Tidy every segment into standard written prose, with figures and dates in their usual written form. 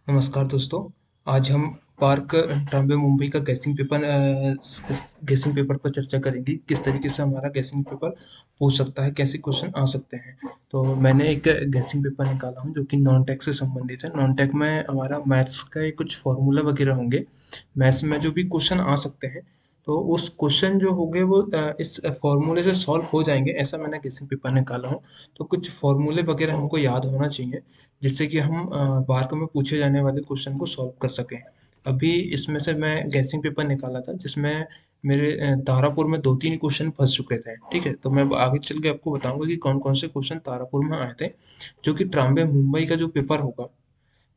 नमस्कार दोस्तों। आज हम पार्क ट्रॉम्बे मुंबई का गैसिंग पेपर पर चर्चा करेंगे। किस तरीके से हमारा गैसिंग पेपर पूछ सकता है, कैसे क्वेश्चन आ सकते हैं। तो मैंने एक गैसिंग पेपर निकाला हूं जो कि नॉन टेक से संबंधित है। नॉन टेक में हमारा मैथ्स का कुछ फॉर्मूला वगैरह होंगे। मैथ्स में जो भी क्वेश्चन आ सकते हैं, तो उस क्वेश्चन जो होंगे वो इस फॉर्मूले से सॉल्व हो जाएंगे, ऐसा मैंने गैसिंग पेपर निकाला हूँ। तो कुछ फॉर्मूले वगैरह हमको याद होना चाहिए, जिससे कि हम मार्क में पूछे जाने वाले क्वेश्चन को सॉल्व कर सकें। अभी इसमें से मैं गैसिंग पेपर निकाला था जिसमें मेरे तारापुर में 2-3 क्वेश्चन फँस चुके थे। ठीक है? तो मैं आगे चल के आपको बताऊँगा कि कौन-कौन से क्वेश्चन तारापुर में आए थे, जो कि ट्रॉम्बे मुंबई का जो पेपर होगा,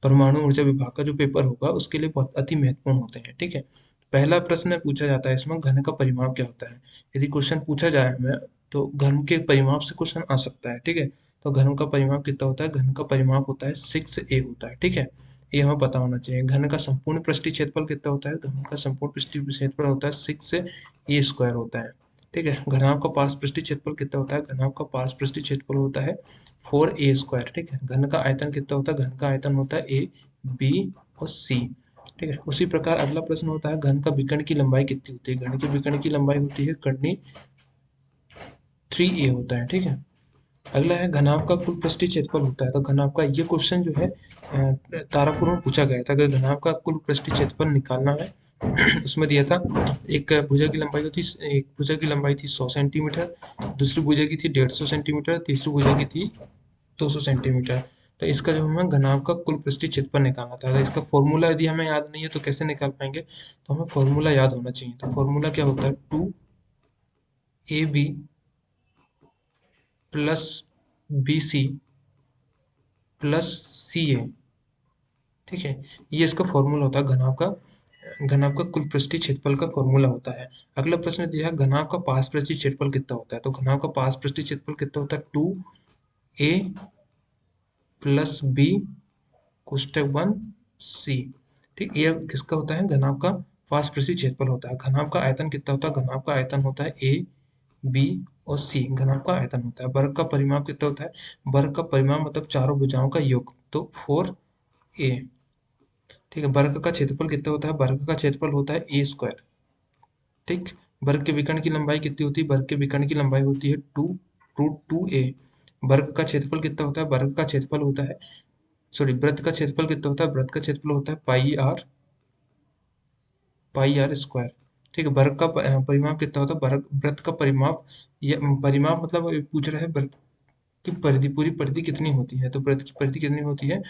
परमाणु ऊर्जा विभाग का जो पेपर होगा, उसके लिए बहुत अति महत्वपूर्ण होते हैं। ठीक है? पहला प्रश्न पूछा जाता है इसमें, घन का परिमाप क्या होता है? यदि क्वेश्चन पूछा जाए हमें, तो घन के परिमाप से क्वेश्चन आ सकता है। ठीक है? तो घन का परिमाप कितना होता है? घन का परिमाप होता है 6a होता है। ठीक है? ये हमें पता होना चाहिए। घन का संपूर्ण पृष्ठीय क्षेत्रफल कितना होता है? घन का संपूर्ण पृष्ठीय क्षेत्रफल होता है 6a स्क्वायर होता है। ठीक है? घनाभ का पार्श्व पृष्ठीय क्षेत्रफल कितना होता है? घनाभ का पार्श्व पृष्ठीय क्षेत्रफल होता है 4a स्क्वायर। ठीक है? घन का आयतन कितना होता है? घन का आयतन होता है a, b और c। ठीक है? उसी प्रकार अगला प्रश्न होता है, घन का विकर्ण की लंबाई कितनी होती है? घन के विकर्ण की लंबाई होती है कर्णीय 3a होता है। ठीक है? अगला है, घनाभ का कुल पृष्ठीय क्षेत्रफल होता है। तो घनाभ का ये क्वेश्चन जो है तारापुर में पूछा गया था कि घनाभ का कुल पृष्ठीय क्षेत्रफल निकालना है। उसमें दिया था, एक भुजा की लंबाई थी 100 सेंटीमीटर, दूसरी भुजा की थी 150 सेंटीमीटर, तीसरी भुजा की थी 200 सेंटीमीटर। तो इसका जो हमें घनाभ का कुल पृष्ठीय क्षेत्रफल निकालना था। तो इसका फॉर्मूला यदि हमें याद नहीं है तो कैसे निकाल पाएंगे? तो हमें फॉर्मूला याद होना चाहिए। तो फॉर्मूला क्या होता है? 2ab plus bc plus ca। ठीक है? ये इसका फॉर्मूला होता है घनाभ का कुल पृष्ठीय क्षेत्रफल का फॉर्मूला होता है। अगला प्रश्न दिया है, घनाभ का पार्श्व पृष्ठीय क्षेत्रफल कितना होता है? तो घनाभ का पार्श्व पृष्ठीय क्षेत्रफल कितना होता है? 2a plus b कोष्टक 1c। ठीक, ये किसका होता है? घनाभ का पार्श्व पृष्ठीय क्षेत्रफल होता है। घनाभ का आयतन कितना होता है? घनाभ का आयतन होता है a, b और c। घनाभ का आयतन होता है। वर्ग का परिमाप कितना होता है? वर्ग का परिमाप मतलब चारों भुजाओं का योग, तो 4a। ठीक है? वर्ग का क्षेत्रफल कितना होता है? वर्ग का क्षेत्रफल होता है ए स्क्वायर। ठीक, वर्ग के विकर्ण की लंबाई कितनी होती है? वर्ग के विकर्ण की लंबाई होती है 2√2a। वर्ग का क्षेत्रफल कितना होता है? वर्ग का क्षेत्रफल होता है, सॉरी, वृत्त का क्षेत्रफल कितना होता है? वृत्त का क्षेत्रफल होता है पाई आर स्क्वायर। ठीक है? वर्ग का परिमाप कितना होता है? वर्ग वृत्त का परिमाप, ये परिमाप मतलब ये पूछ रहा है वृत्त की परिधि, पूरी परिधि कितनी होती है? तो वृत्त की परिधि कितनी होती है?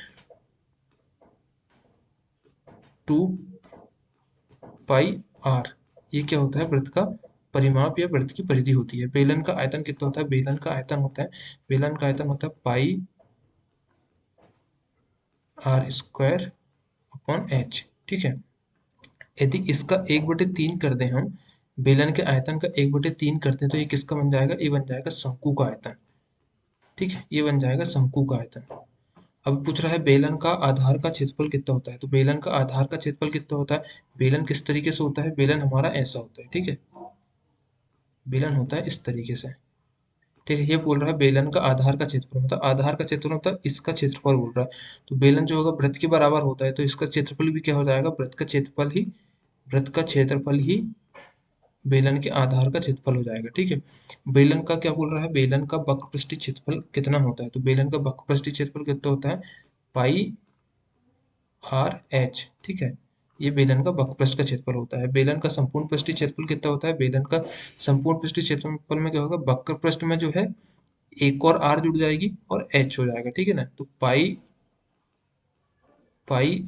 2 पाई आर। ये क्या होता है? वृत्त का परिमाप या वृत्त की परिधि होती है। बेलन का आयतन कितना होता है? बेलन का आयतन होता है पाई आर स्क्वायर अपॉन एच। ठीक है? यदि इसका 1/3 कर दें हम, बेलन के आयतन का 1/3 करते हैं, तो ये किसका बन जाएगा? ये बन जाएगा शंकु का आयतन। ठीक है? ये बन जाएगा शंकु का आयतन। अब पूछ रहा है, बेलन का आधार का क्षेत्रफल कितना होता है? तो बेलन का आधार का क्षेत्रफल कितना होता है? बेलन किस तरीके से होता है? बेलन हमारा ऐसा होता है। ठीक है? बेलन होता है इस तरीके से। ठीक है? ये बोल रहा है बेलन का आधार का क्षेत्रफल, मतलब आधार का क्षेत्रफल मतलब इसका क्षेत्रफल बोल रहा है। तो बेलन जो होगा वृत्त के बराबर होता है, तो इसका क्षेत्रफल भी क्या हो जाएगा? वृत्त का क्षेत्रफल ही बेलन के आधार का क्षेत्रफल हो जाएगा। ठीक है? बेलन का क्या बोल रहा है? बेलन का वक्र पृष्ठीय क्षेत्रफल कितना होता है? तो बेलन का वक्र पृष्ठीय क्षेत्रफल कितना होता है? पाई आर एच। ठीक है? ये बेलन का वक्र पृष्ठ का क्षेत्रफल होता है। बेलन का संपूर्ण पृष्ठीय क्षेत्रफल कितना होता है? बेलन का संपूर्ण पृष्ठीय क्षेत्रफल में क्या होगा? वक्र पृष्ठ में जो है एक और आर जुड़ जाएगी और एच हो जाएगा। ठीक है ना? तो पाई पाई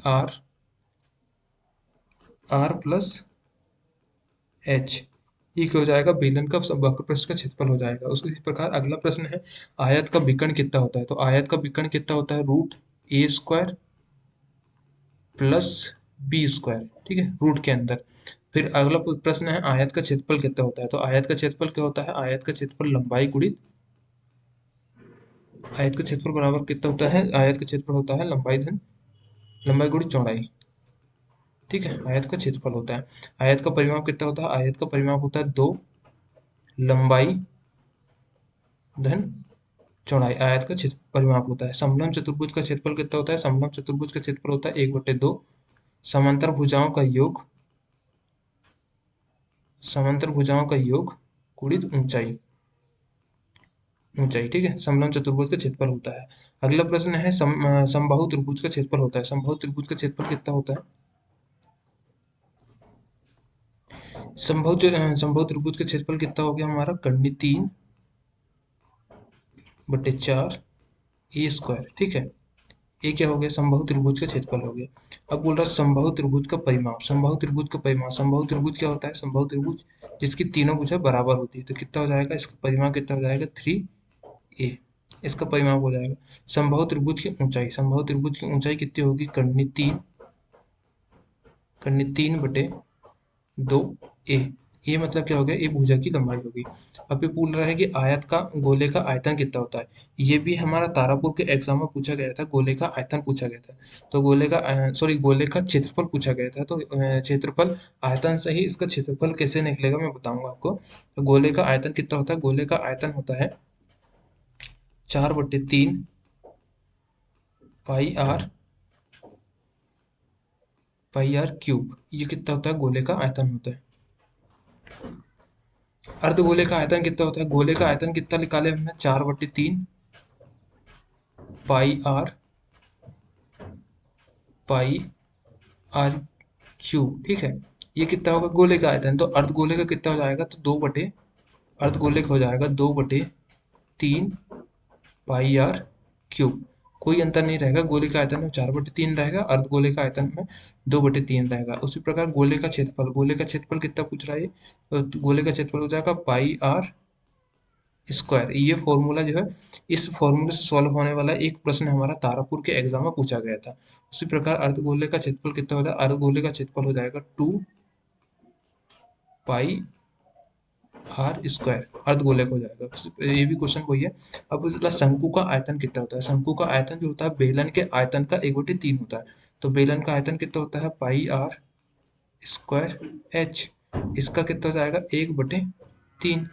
आर प्लस एच, ये क्या हो जाएगा? बेलन का वक्र पृष्ठ का क्षेत्रफल हो जाएगा। उसके इस प्रकार अगला प्रश्न है, आयत का विकर्ण कितना होता है? तो आयत का विकर्ण कितना होता है? √a² plus b²। ठीक है? रूट के अंदर। फिर अगला प्रश्न है, आयत का क्षेत्रफल कितना होता है? तो आयत का क्षेत्रफल क्या होता है? आयत का क्षेत्रफल लंबाई गुणित, आयत का क्षेत्रफल बराबर कितना होता है? आयत का क्षेत्रफल होता है लंबाई गुणित चौड़ाई। ठीक है? आयत का क्षेत्रफल होता है। आयत का परिमाप कितना होता है? आयत का परिमाप होता है 2 लंबाई धन चौड़ाई आयत का क्षेत्र परिमाप होता है। समलंब चतुर्भुज का क्षेत्रफल कितना होता है? समलंब चतुर्भुज का क्षेत्रफल होता है 1/2। समांतर भुजाओं का योग, समांतर भुजाओं का योग गुणित ऊंचाई, ऊंचाई, ठीक है, समलंब चतुर्भुज का क्षेत्रफल होता है। अगला प्रश्न है समबाहु त्रिभुज का क्षेत्रफल होता है। समबाहु त्रिभुज का क्षेत्रफल कितना होता है? समबाहु त्रिभुज का क्षेत्रफल कितना हो गया हमारा? कर्णी 3/4 ए स्क्वायर, ठीक है। ये क्या हो गया? समबाहु त्रिभुज का क्षेत्रफल हो गया। अब बोल रहा है समबाहु त्रिभुज का परिमाप। समबाहु त्रिभुज का परिमाप, समबाहु त्रिभुज क्या होता है? समबाहु त्रिभुज जिसकी तीनों भुजा बराबर होती है, तो कितना हो जाएगा? इसका परिमाप कितना हो जाएगा? 3a, इसका परिमाप हो जाएगा। समबाहु त्रिभुज की ऊंचाई, समबाहु त्रिभुज की ऊंचाई कितनी होगी? कर्णी 3/2 ए। ये मतलब क्या हो गया? ये भुजा की लंबाई होगी। अब ये पूछ रहा है कि आयत का, गोले का आयतन कितना होता है। ये भी हमारा तारापुर के एग्जाम में पूछा गया था, गोले का आयतन पूछा गया था। तो गोले का सॉरी, गोले का क्षेत्रफल पूछा गया था। तो क्षेत्रफल आयतन से ही इसका क्षेत्रफल कैसे निकलेगा मैं बताऊंगा आपको। तो गोले का आयतन कितना होता है? गोले का आयतन होता है 4/3 पाई आर क्यूब। ये कितना होता है? गोले का आयतन होता है। अर्धगोले का आयतन कितना होता है? गोले का आयतन कितना निकाले हमने? 4/3 पाई आर क्यूब, ठीक है। ये कितना होगा गोले का आयतन? तो अर्धगोले का कितना हो जाएगा? तो अर्धगोले का हो जाएगा 2/3 पाई आर क्यूब। कोई अंतर नहीं रहेगा, गोले का आयतन में 4/3 रहेगा, अर्धगोले का आयतन में 2/3 रहेगा। उसी प्रकार गोले का क्षेत्रफल, गोले का क्षेत्रफल कितना पूछ रहा है? तो गोले का क्षेत्रफल हो जाएगा पाई आर स्क्वायर। ये फॉर्मूला जो है, इस फॉर्मूले से सॉल्व होने वाला एक प्रश्न हमारा तारापुर के एग्जाम में पूछा गया था। उसी प्रकार अर्धगोले का क्षेत्रफल कितना हो जाएगा? अर्धगोले का क्षेत्रफल हो जाएगा 2 पाई आर स्क्वायर, अर्धगोले का हो जाएगा। ये भी क्वेश्चन वही है। अब दूसरा, शंकु का आयतन कितना होता है? शंकु का आयतन जो होता है बेलन के आयतन का 1/3 होता है। तो बेलन का आयतन कितना होता है? पाई आर स्क्वायर एच। इसका कितना हो जाएगा? 1/3,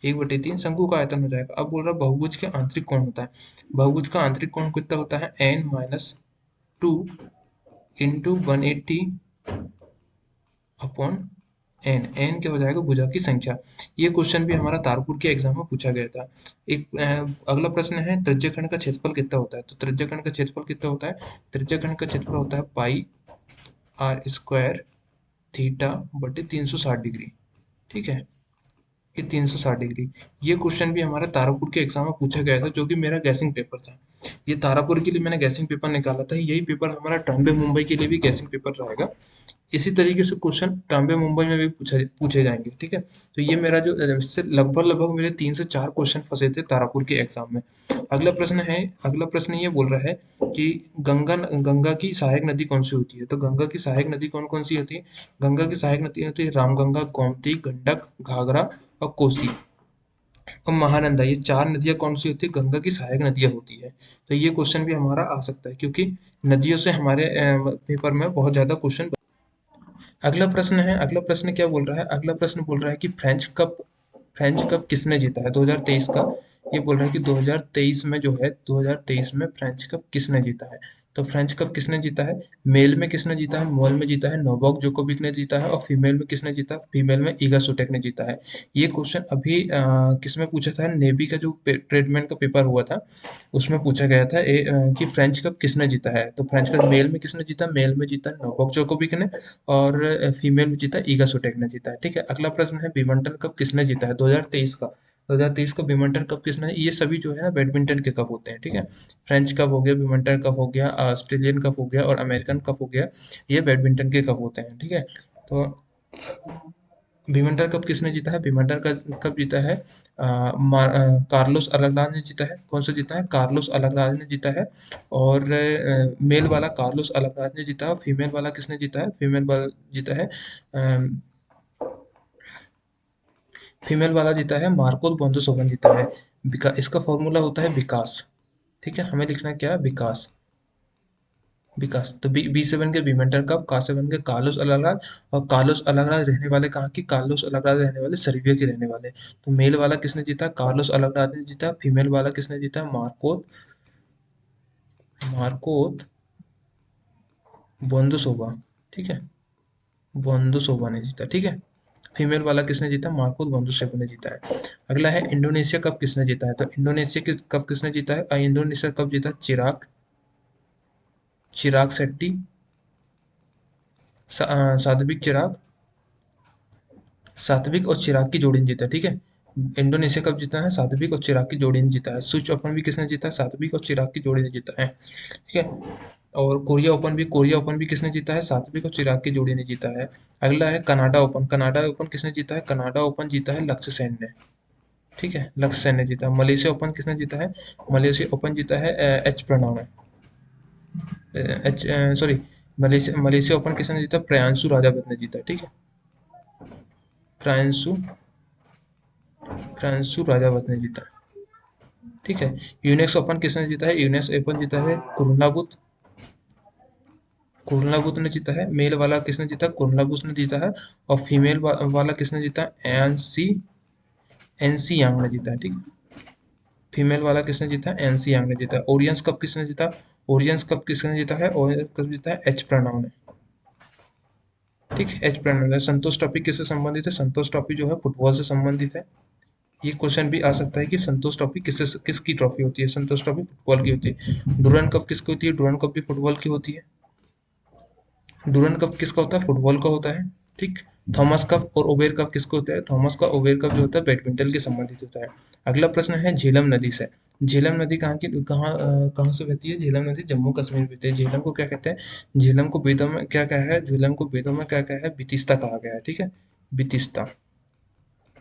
1/3 शंकु का आयतन हो जाएगा। अब बोल रहा है बहुभुज के आंतरिक कोण होता है। बहुभुज का आंतरिक कोण कितना होता है? n-2 × 180 upon N. एन क्या हो जाएगा? भुजा की संख्या। ये क्वेश्चन भी हमारा तारपुर के एग्जाम में पूछा गया था। एक अगला प्रश्न है त्रिज्यखंड का क्षेत्रफल कितना होता है? तो त्रिज्यखंड का क्षेत्रफल कितना होता है? त्रिज्यखंड का क्षेत्रफल होता है पाई आर स्क्वायर थीटा/360 डिग्री, ठीक है। ये 360 डिग्री। ये क्वेश्चन भी हमारा तारापुर के एग्जाम में पूछा गया था, जो कि मेरा गैसिंग पेपर था। ये तारापुर के लिए मैंने गैसिंग पेपर निकाला था। यही पेपर हमारा ट्रॉम्बे मुंबई के लिए भी गैसिंग पेपर रहेगा। इसी तरीके से क्वेश्चन ट्रॉम्बे मुंबई में भी पूछे जाएंगे, ठीक है। तो ये मेरा जो इससे लगभग लगभग मेरे 3 से 4 क्वेश्चन फंसे थे तारापुर के एग्जाम में। अगला प्रश्न ये बोल रहा है कि गंगा की सहायक नदी कौन सी होती है? तो गंगा की सहायक नदी कौन कौन सी होती है? गंगा की सहायक नदी होती है रामगंगा, गोमती, गंडक, घाघरा और कोसी और महानंदा। ये 4 नदियां कौन सी होती है? गंगा की सहायक नदियां होती है। तो ये क्वेश्चन भी हमारा आ सकता है, क्योंकि नदियों से हमारे पेपर में बहुत ज्यादा क्वेश्चन। अगला प्रश्न क्या बोल रहा है? अगला प्रश्न बोल रहा है कि फ्रेंच कप किसने जीता है 2023 का? ये बोल रहा है कि 2023 में जो है, 2023 में फ्रेंच कप किसने जीता है? तो फ्रेंच कप किसने जीता है? मेल में किसने जीता है? मेल में जीता है नोवाक जोकोविक ने जीता है। और फीमेल में किसने जीता? फीमेल में ईगा स्विटेक ने जीता है। ये क्वेश्चन अभी किसमें पूछा था? नेवी का जो ट्रेडमैन का पेपर हुआ था, उसमें पूछा गया था कि फ्रेंच कप किसने जीता है। तो फ्रेंच कप मेल में किसने जीता? मेल में जीता नोवाक जोकोविक ने, और फीमेल में जीता ईगा स्विटेक ने जीता है, ठीक है। अगला प्रश्न है विंबलडन कप किसने जीता है 2023 का? 2023 का विंबलडन कप किसने? ये सभी जो है ना बैडमिंटन के कप होते हैं, ठीक है। फ्रेंच कप हो गया, विंबलडन कप हो गया, ऑस्ट्रेलियन कप हो गया और अमेरिकन कप हो गया। ये बैडमिंटन के कप होते हैं, ठीक है। तो विंबलडन कप किसने जीता है? विंबलडन का कप जीता है कार्लोस अल्काराज ने जीता है। कौन सा जीता है? कार्लोस अल्काराज ने जीता है। और मेल वाला कार्लोस अल्काराज ने जीता है। फीमेल वाला किसने जीता है? फीमेल वाला जीता है मार्को बोंदोसोवन जीता है। इसका फॉर्मूला होता है विकास, ठीक है। हमें लिखना क्या है? विकास। विकास। तो बी से बन के विमेंटर कप, का से बन के कार्लोस अलाराज, और कार्लोस अलाराज रहने वाले कहाँ की? कार्लोस अलाराज रहने वाले सर्बिया के रहने वाले। तो मेल वाला किसने जीता? कार्लोस अलाराज ने जीता। फीमेल वाला किसने जीता? मार्कोत मार्कोत बोंदोसोवा। ठीक है, बोंदोसोवा ने जीता। ठीक है, फीमेल वाला किसने जीता? मार्कोत बोंदोसोवा ने जीता है। अगला है इंडोनेशिया कप किसने जीता है? तो इंडोनेशिया के कप किसने जीता है? इंडोनेशिया कप जीता चिराग चिराग शेट्टी, सात्विक चिराग, सात्विक और चिराग की जोड़ी ने जीता। ठीक है, इंडोनेशिया कप जीता है सात्विक और चिराग की जोड़ी ने जीता है। स्विच ओपन भी किसने जीता है? सात्विक और चिराग की जोड़ी ने जीता है। ठीक है, और कोरिया ओपन भी किसने जीता है? सात्विक और चिराग की जोड़ी ने जीता है। अगला है कनाडा ओपन। कनाडा ओपन किसने जीता है? कनाडा ओपन जीता है लक्ष्य सेन ने। ठीक है, लक्ष्य सेन ने जीता। मलेशिया ओपन किसने जीता है? मलेशिया ओपन जीता है एच प्रणॉय ने। H sorry, Malaysia Malaysia open किसने जीता? प्रियांशु राजावत ने जीता। ठीक है, प्रियांशु प्रियांशु राजावत ने जीता। ठीक है, यूनेक्स ओपन किसने जीता है? यूनेक्स ओपन जीता है कुरुनाबुत कुरुनाबुत ने जीता है। मेल वाला किसने जीता? कुरुनाबुत ने जीता है। और फीमेल वाला किसने जीता? एनसी यांग ने जीता है। ठीक है, फीमेल वाला किसने जीता? एनसी यांग ने जीता है। ओरियंस कप किसने जीता? ओरियंस कप किसने जीता है? ओरियंस कप जीता है एच प्रणव ने। ठीक है, एच प्रणव ने। संतोष ट्रॉफी किससे संबंधित है? संतोष ट्रॉफी जो है फुटबॉल से संबंधित है। ये क्वेश्चन भी आ सकता है कि संतोष ट्रॉफी किसकी ट्रॉफी होती है? संतोष ट्रॉफी फुटबॉल की होती है। डुरन कप किसकी होती है? डुरन कप भी फुटबॉल की होती है। डुरन कप किसका होता है? फुटबॉल का होता है। ठीक, थॉमस कप और ओबेर कप किसको होता है? थॉमस का ओबेर कप जो होता है बैडमिंटन के संबंधित होता है। अगला प्रश्न है झेलम नदी से। झेलम नदी कहाँ से बहती है? झेलम नदी जम्मू कश्मीर में बहती है। झेलम को क्या कहते हैं? झेलम को वेदों में क्या कहा है? झेलम को वेदों में क्या कहा है? बितिस्ता कहा गया है। ठीक है, बितिस्ता।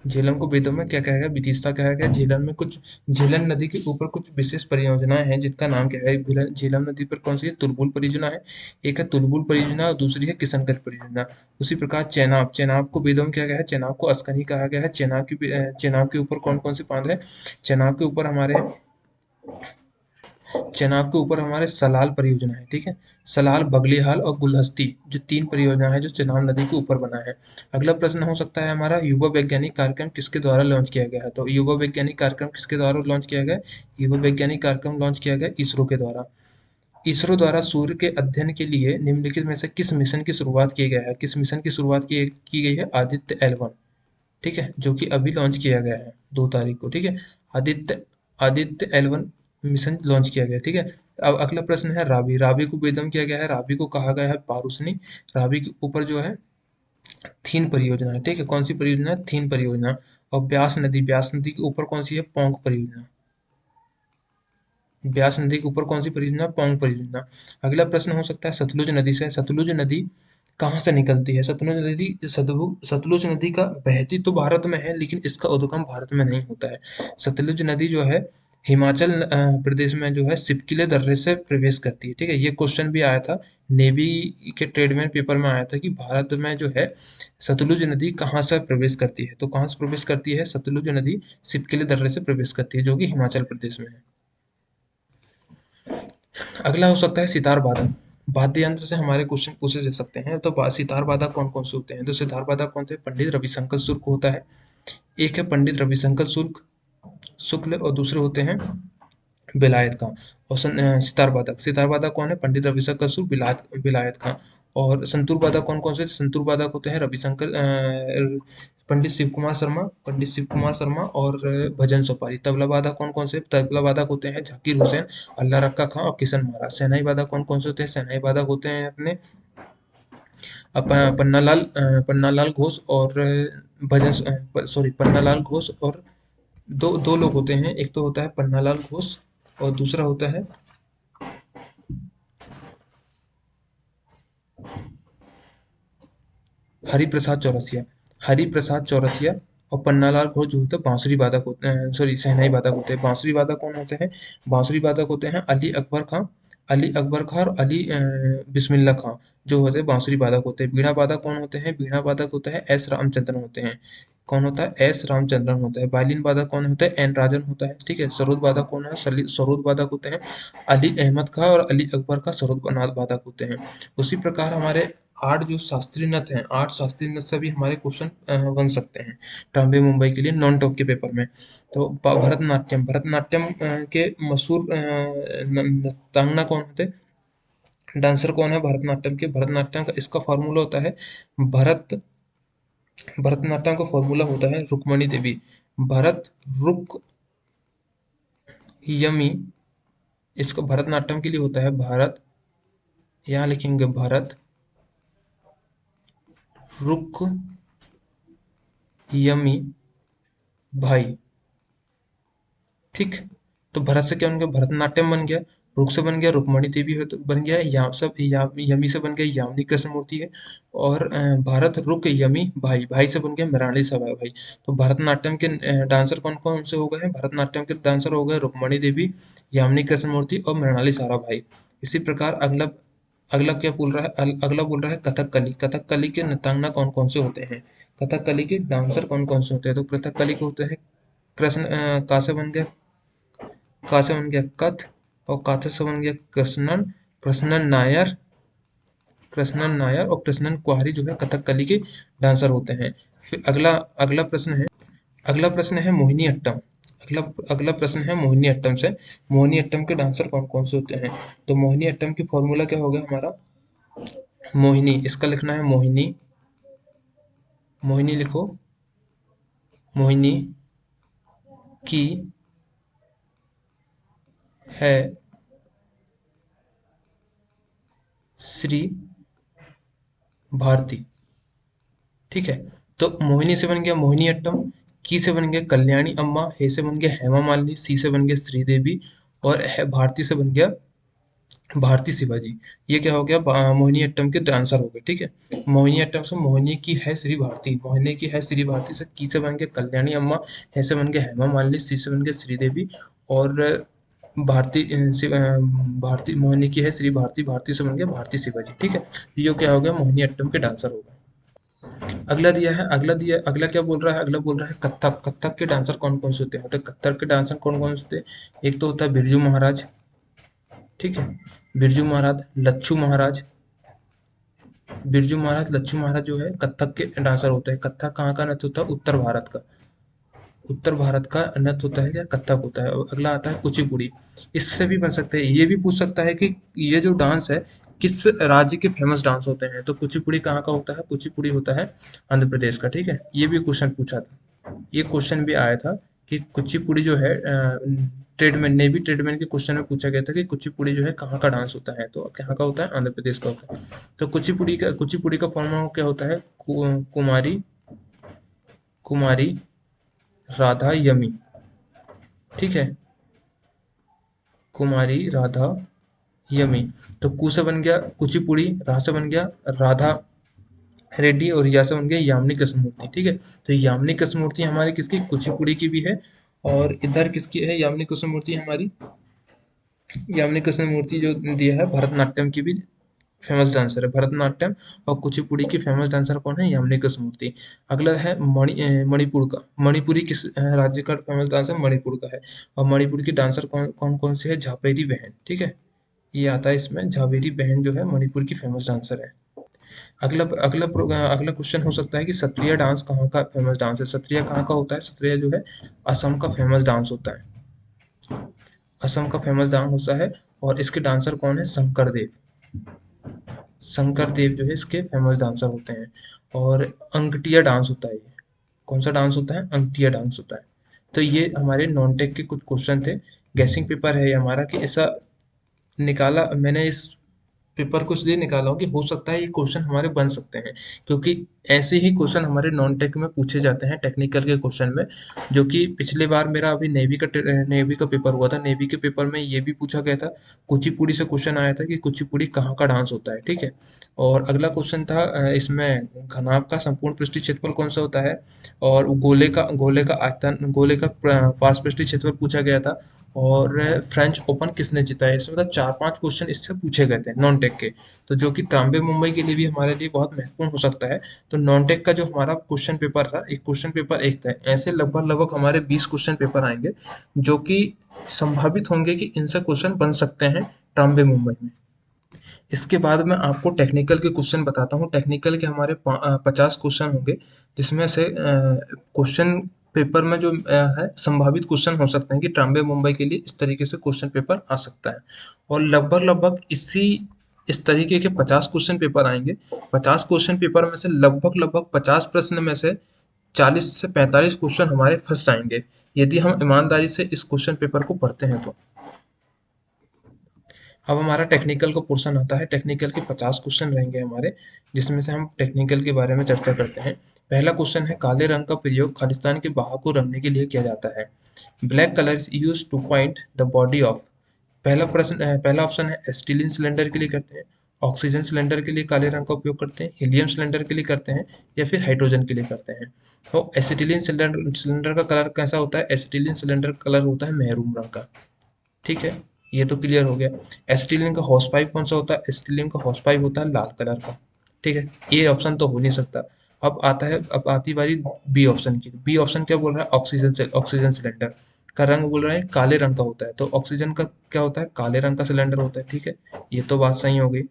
झेलम को वेदों में क्या कहा गया? बिथिस्ता कहा गया। झेलम में कुछ झेलम नदी के ऊपर कुछ विशेष परियोजनाएं हैं जिनका नाम क्या है? झेलम नदी पर कौन सी है? तुलबुल परियोजना है। एक है तुलबुल परियोजना और दूसरी है किशनगढ़ परियोजना। उसी प्रकार चेनाब, चेनाब को वेदों में क्या गया है? चेनाब को अस्कनी कहा गया है। चेनाब के ऊपर कौन कौन से बांध है? चेनाब के ऊपर हमारे चेनाब के ऊपर हमारे सलाल परियोजना है। ठीक है, सलाल, बगलीहाल और गुलहस्ती जो तीन परियोजना है जो चेनाब नदी के ऊपर बना है। अगला प्रश्न हो सकता है हमारा युवा वैज्ञानिक कार्यक्रम किसके द्वारा लॉन्च किया गया है? तो युवा वैज्ञानिक कार्यक्रम किसके द्वारा लॉन्च किया गया? युवा वैज्ञानिक कार्यक्रम लॉन्च किया गया इसरो के द्वारा। इसरो द्वारा सूर्य के अध्ययन के लिए निम्नलिखित में से किस मिशन की शुरुआत की गया है? किस मिशन की शुरुआत की गई है? आदित्य L1। ठीक है, जो कि अभी लॉन्च किया गया है 2 तारीख को। ठीक है, Aditya Aditya L1 mission launch किया गया। ठीक है, अब अगला प्रश्न है राबी। राबी को बेदम किया गया है। राबी को कहा गया है पारूसनी। राबी के ऊपर जो है थीन परियोजना है। ठीक है, कौन सी परियोजना है? थीन परियोजना। और ब्यास नदी के ऊपर कौन सी है? पोंग परियोजना। ब्यास नदी के ऊपर कौन सी परियोजना? पोंग परियोजना। अगला प्रश्न हो सकता है सतलुज नदी से। सतलुज नदी कहाँ से निकलती है? सतलुज नदी का बहती तो भारत में है लेकिन इसका उद्गम भारत में नहीं होता है। सतलुज नदी जो है हिमाचल प्रदेश में जो है सिपकिले दर्रे से प्रवेश करती है। ठीक है, ये क्वेश्चन भी आया था नेवी के ट्रेडमेन पेपर में आया था कि भारत में जो है सतलुज नदी कहाँ से प्रवेश करती है? तो कहाँ से प्रवेश करती है? सतलुज नदी सिपकिले दर्रे से प्रवेश करती है जो कि हिमाचल प्रदेश में है। अगला हो सकता है सितार वादक। वाद्य यंत्र से हमारे क्वेश्चन पूछे जा सकते हैं। तो सितार वादक कौन कौन से होते हैं? तो सितार वादक कौन थे? पंडित रविशंकर शुक्ल होता है। एक है पंडित रविशंकर शुक्ल और दूसरे होते हैं विलायत खां। और सितार वादक कौन है? पंडित रविशंकर शुक्ल, विलायत खां। और संतूर वादक कौन कौन से? संतूर वादक होते हैं पंडित शिव कुमार शर्मा और भजन सोपारी। तबला वादक कौन कौन से? तबला वादक होते हैं जाकिर हुसैन, अल्लाह रक्का खां और किशन महाराज। शहनाई वादक कौन कौन से होते हैं? शहनाई वादक होते हैं अपने पन्नालाल घोष और पन्नालाल घोष और दो दो लोग होते हैं। एक तो होता है पन्नालाल घोष और दूसरा होता है हरिप्रसाद चौरसिया। हरिप्रसाद चौरसिया और पन्नालाल घोष जो होते हैं बांसुरी वादक होते हैं, सॉरी शहनाई वादक होते हैं। बांसुरी वादक कौन होते हैं? बांसुरी वादक होते हैं अली अकबर खां और अली बिस्मिल्लाह खां जो होते हैं बांसुरी वादक होते हैं। बीड़ा वादक कौन होते हैं? बीड़ा वादक होते हैं एस रामचंद्रन होते हैं। कौन होता है? एस रामचंद्रन होता है। वायलिन वादक कौन होता है? एन राजन होता है। ठीक है। सरोद वादक कौन है? सरोद वादक होते हैं अली अहमद खां और अली अकबर का सरोद वादक होते हैं। उसी प्रकार हमारे 8 जो शास्त्रीय नृत्य हैं, 8 शास्त्रीय नृत्य से भी हमारे क्वेश्चन बन सकते हैं ट्रॉम्बे मुंबई के लिए नॉन टॉप के पेपर में। तो भरतनाट्यम, भरतनाट्यम के मशहूर नृत्यांगना कौन होते हैं? डांसर कौन है भरतनाट्यम के? भरतनाट्यम का इसका फॉर्मूला होता है भरत भरतनाट्यम का फॉर्मूला होता है रुक्मणी देवी। भरत रुक यमी, इसका भरतनाट्यम के लिए होता है भारत, यहाँ लिखेंगे भरत रुक यमी भाई। ठीक। तो भरत से क्या बन गया? भरतनाट्यम बन गया। रुक से बन गया रुक्मणी देवी हो, तो बन गया यमी से बन गया यामिनी कृष्ण मूर्ति है। और भारत रुक यमी भाई, भाई से बन गया मृणाली सभा भाई। तो भरतनाट्यम के डांसर कौन कौन से हो गए हैं? भरतनाट्यम के डांसर हो गए रुक्मणी देवी, यामिनी कृष्ण मूर्ति और मृणाली सारा भाई। इसी प्रकार अगला अगला क्या बोल रहा है? अगला बोल रहा है कथकली। कथकली के नृत्यांगना कौन कौन से होते हैं? कथकली के डांसर कौन कौन से होते हैं? तो कथकली के होते हैं कृष्ण, का से बन गया, का से बन गया कथ, और काथ से बन गया कृष्णन, कृष्णन नायर, कृष्णन नायर और कृष्णन कुहारी जो है कथकली के डांसर होते हैं। फिर अगला अगला प्रश्न है, अगला प्रश्न है मोहिनी अट्टम। अगला अगला प्रश्न है मोहिनी अट्टम से। मोहिनी अट्टम के डांसर कौन कौन से होते हैं? तो मोहिनी अट्टम की फॉर्मूला क्या हो गया हमारा? मोहिनी, इसका लिखना है मोहिनी, मोहिनी लिखो, मोहिनी की है श्री भारती। ठीक है। तो मोहिनी से बन गया मोहिनी अट्टम, की से बन गया कल्याणी अम्मा, हे से बन गया हेमा मालिनी, सी से बन गया श्रीदेवी, और भारती से बन गया भारती शिवाजी। ये क्या हो गया? मोहिनी अट्टम के डांसर हो गए। ठीक है। मोहिनी अट्टम से मोहिनी की है श्री भारती, मोहिनी की है श्री भारती से की से बन गया कल्याणी अम्मा, हे से बन गया हेमा मालिनी, सी से बन गया श्रीदेवी, और भारती भारती मोहिनी की है श्री भारती, भारती से बन गया भारती शिवाजी। ठीक है। ये क्या हो गया? मोहिनी अट्टम के डांसर हो गए। अगला क्या बोल रहा है? अगला बोल रहा है कथक। कथक के डांसर कौन कौन से होते हैं? तो कथक के डांसर कौन कौन से होते हैं? एक तो होता है बिरजू महाराज। ठीक है। बिरजू महाराज, लच्छू महाराज, बिरजू महाराज, लच्छू महाराज जो है कथक के डांसर होते हैं। कथक कहाँ का नृत्य होता है? उत्तर भारत का, उत्तर भारत का नृत्य होता है क्या? कथक होता है। और अगला आता है कुचिपुड़ी। इससे भी बन सकते हैं, ये भी पूछ सकता है कि ये जो डांस है किस राज्य के फेमस डांस होते हैं? तो कुचिपुड़ी कहाँ का होता है? कुचिपुड़ी होता है आंध्र प्रदेश का। ठीक है। ये भी क्वेश्चन पूछा था, ये क्वेश्चन भी आया था कि कुचिपुड़ी जो है ट्रेडमैन, नेवी ट्रेडमैन के क्वेश्चन में पूछा गया था कि कुचिपुड़ी जो है कहाँ का डांस होता है? तो कहाँ का होता है? आंध्र प्रदेश का होता है। तो कुचिपुड़ी का फॉर्मूला क्या होता है? कुमारी, कुमारी राधा यमी। ठीक है। कुमारी राधा यमी। तो कु से बन गया कुचिपुड़ी, रा से बन गया राधा रेड्डी, और या से बन गया यामिनी कृष्णमूर्ति। ठीक है। तो यामिनी कृष्णमूर्ति हमारी किसकी? कुचिपुड़ी की भी है। और इधर किसकी है यामिनी कृष्णमूर्ति हमारी? यामिनी कृष्णमूर्ति जो दिया है भरतनाट्यम की भी फेमस डांसर है भरतनाट्यम। और कुचिपुड़ी की फेमस डांसर कौन है? यामिनी कृष्णमूर्ति। अगला है मणिपुर का। मणिपुरी किस राज्य का फेमस डांसर? मणिपुर का है। और मणिपुर की डांसर कौन कौन कौन से है? झावेरी बहन। ठीक है। ये आता है इसमें, झावेरी बहन जो है मणिपुर की फेमस डांसर है। अगला क्वेश्चन हो सकता है कि सत्रिया डांस कहाँ का फेमस डांस है? सत्रिया कहाँ का होता है? सत्रिया जो है असम का फेमस डांस होता है, असम का फेमस डांस होता है। और इसके डांसर कौन है? शंकर देव। शंकर देव जो है इसके फेमस डांसर होते हैं। और अंगटिया डांस होता है ये। कौन सा डांस होता है? अंगटिया डांस होता है। तो ये हमारे नॉन टेक के कुछ क्वेश्चन थे। गैसिंग पेपर है ये हमारा कि ऐसा निकाला मैंने, इस पेपर को इसलिए निकाला हूँ कि हो सकता है ये क्वेश्चन हमारे बन सकते हैं, क्योंकि ऐसे ही क्वेश्चन हमारे नॉन टेक में पूछे जाते हैं टेक्निकल के क्वेश्चन में। जो कि पिछले बार मेरा अभी नेवी का पेपर हुआ था, नेवी के पेपर में ये भी पूछा गया था। कुचिपुड़ी से क्वेश्चन आया था कि कुचिपुड़ी कहाँ का डांस होता है। ठीक है। और अगला क्वेश्चन था इसमें घनाभ का संपूर्ण पृष्ठीय क्षेत्रफल कौन सा होता है? और गोले का आयतन, गोले का पार्श्व पृष्ठीय क्षेत्रफल पूछा गया था। और फ्रेंच ओपन किसने जीता है? इसमें मतलब 4-5 क्वेश्चन इससे पूछे गए थे नॉन टेक के, तो जो कि ट्राम्बे मुंबई के लिए भी हमारे लिए बहुत महत्वपूर्ण हो सकता है। तो नॉन टेक का जो हमारा क्वेश्चन पेपर था, एक क्वेश्चन पेपर एक था, ऐसे लगभग लगभग हमारे 20 क्वेश्चन पेपर आएंगे जो कि संभावित होंगे कि इनसे क्वेश्चन बन सकते हैं ट्राम्बे मुंबई में। इसके बाद मैं आपको टेक्निकल के क्वेश्चन बताता हूँ। टेक्निकल के हमारे 50 क्वेश्चन होंगे, जिसमें से क्वेश्चन पेपर में जो है संभावित क्वेश्चन हो सकते हैं कि ट्राम्बे मुंबई के लिए इस तरीके से क्वेश्चन पेपर आ सकता है। और लगभग लगभग इस तरीके के 50 क्वेश्चन पेपर आएंगे। 50 क्वेश्चन पेपर में से लगभग लगभग 50 प्रश्न में से 40 से 45 क्वेश्चन हमारे फंस जाएंगे, यदि हम ईमानदारी से इस क्वेश्चन पेपर को पढ़ते हैं तो। अब हमारा टेक्निकल का पोर्शन आता है। टेक्निकल के 50 क्वेश्चन रहेंगे हमारे, जिसमें से हम टेक्निकल के बारे में चर्चा करते हैं। पहला क्वेश्चन है, काले रंग का प्रयोग खालिस्तान के बहाव को रंगने के लिए किया जाता है। Black colour is use two point the body of. पहला ऑप्शन है एसिटिलीन सिलेंडर के लिए करते हैं, ऑक्सीजन सिलेंडर के लिए काले रंग का उपयोग करते हैं, हीलियम सिलेंडर के लिए करते हैं, या फिर हाइड्रोजन के लिए करते हैं। तो एसिटिलीन सिलेंडर का कलर कैसा होता है? एसिटिलीन सिलेंडर का कलर होता है मैरून रंग का। ठीक है, ये तो क्लियर हो गया। एसिटिलीन का हॉस पाइप कौन सा होता है? एसिटिलीन का हॉस पाइप होता है लाल कलर का। ठीक है, ये ऑप्शन तो हो नहीं सकता। अब आती बारी बी ऑप्शन की। बी ऑप्शन क्या बोल रहा है? ऑक्सीजन सिलेंडर का रंग बोल रहा है काले रंग का होता है, तो ऑक्सीजन का क्या होता है? काले रंग का सिलेंडर होता है। ठीक है, ये तो बात सही हो गई।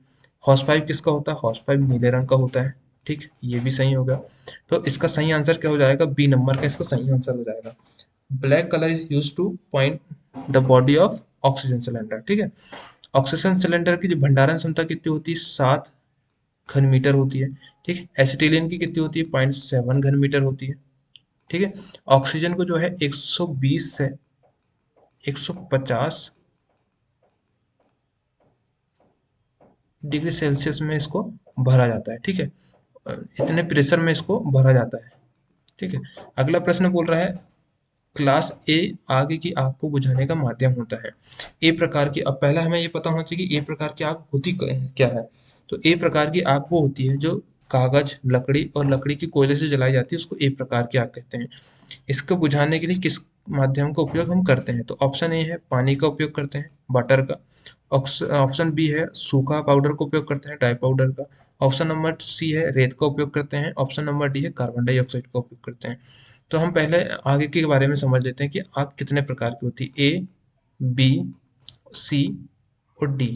हॉस पाइप किसका होता है? हॉस पाइप नीले रंग का होता है। ठीक, ये भी सही हो गया। तो इसका सही आंसर क्या हो जाएगा? बी नंबर का इसका सही आंसर हो जाएगा। Black colour is use two point the body of oxygen cylinder. ठीक है, ऑक्सीजन सिलेंडर की जो भंडारण क्षमता कितनी होती है? 7 घन मीटर होती है। ठीक है, एसिटिलीन की कितनी होती है? 0.7 घन मीटर होती है। ठीक है, ऑक्सीजन को जो है 120 से 150 डिग्री सेल्सियस में इसको भरा जाता है। ठीक है, इतने प्रेशर में इसको भरा जाता है। ठीक है, अगला प्रश्न बोल रहा है, क्लास ए आग की आग को बुझाने का माध्यम होता है। ए प्रकार की, अब पहला हमें ये पता होना चाहिए कि ए प्रकार की आग होती क्या है। तो ए प्रकार की आग वो होती है जो कागज, लकड़ी और लकड़ी की कोयले से जलाई जाती है, उसको ए प्रकार की आग कहते हैं। इसको बुझाने के लिए किस माध्यम का उपयोग हम करते हैं? तो ऑप्शन ए है पानी का उपयोग करते हैं, बटर का। ऑप्शन बी है सूखा पाउडर का उपयोग करते हैं, ड्राई पाउडर का। ऑप्शन नंबर सी है रेत का उपयोग करते हैं। ऑप्शन नंबर डी है कार्बन डाइऑक्साइड का उपयोग करते हैं। तो हम पहले आग के बारे में समझ लेते हैं कि आग कितने प्रकार की होती है। ए, बी, सी और डी,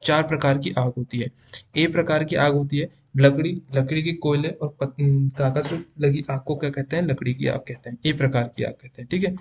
4 प्रकार की आग होती है। ए प्रकार की आग होती है लकड़ी के कोयले और कागज से लगी आग को क्या कहते हैं? लकड़ी की आग कहते हैं। ए प्रकार की आग कहते हैं। ठीक है,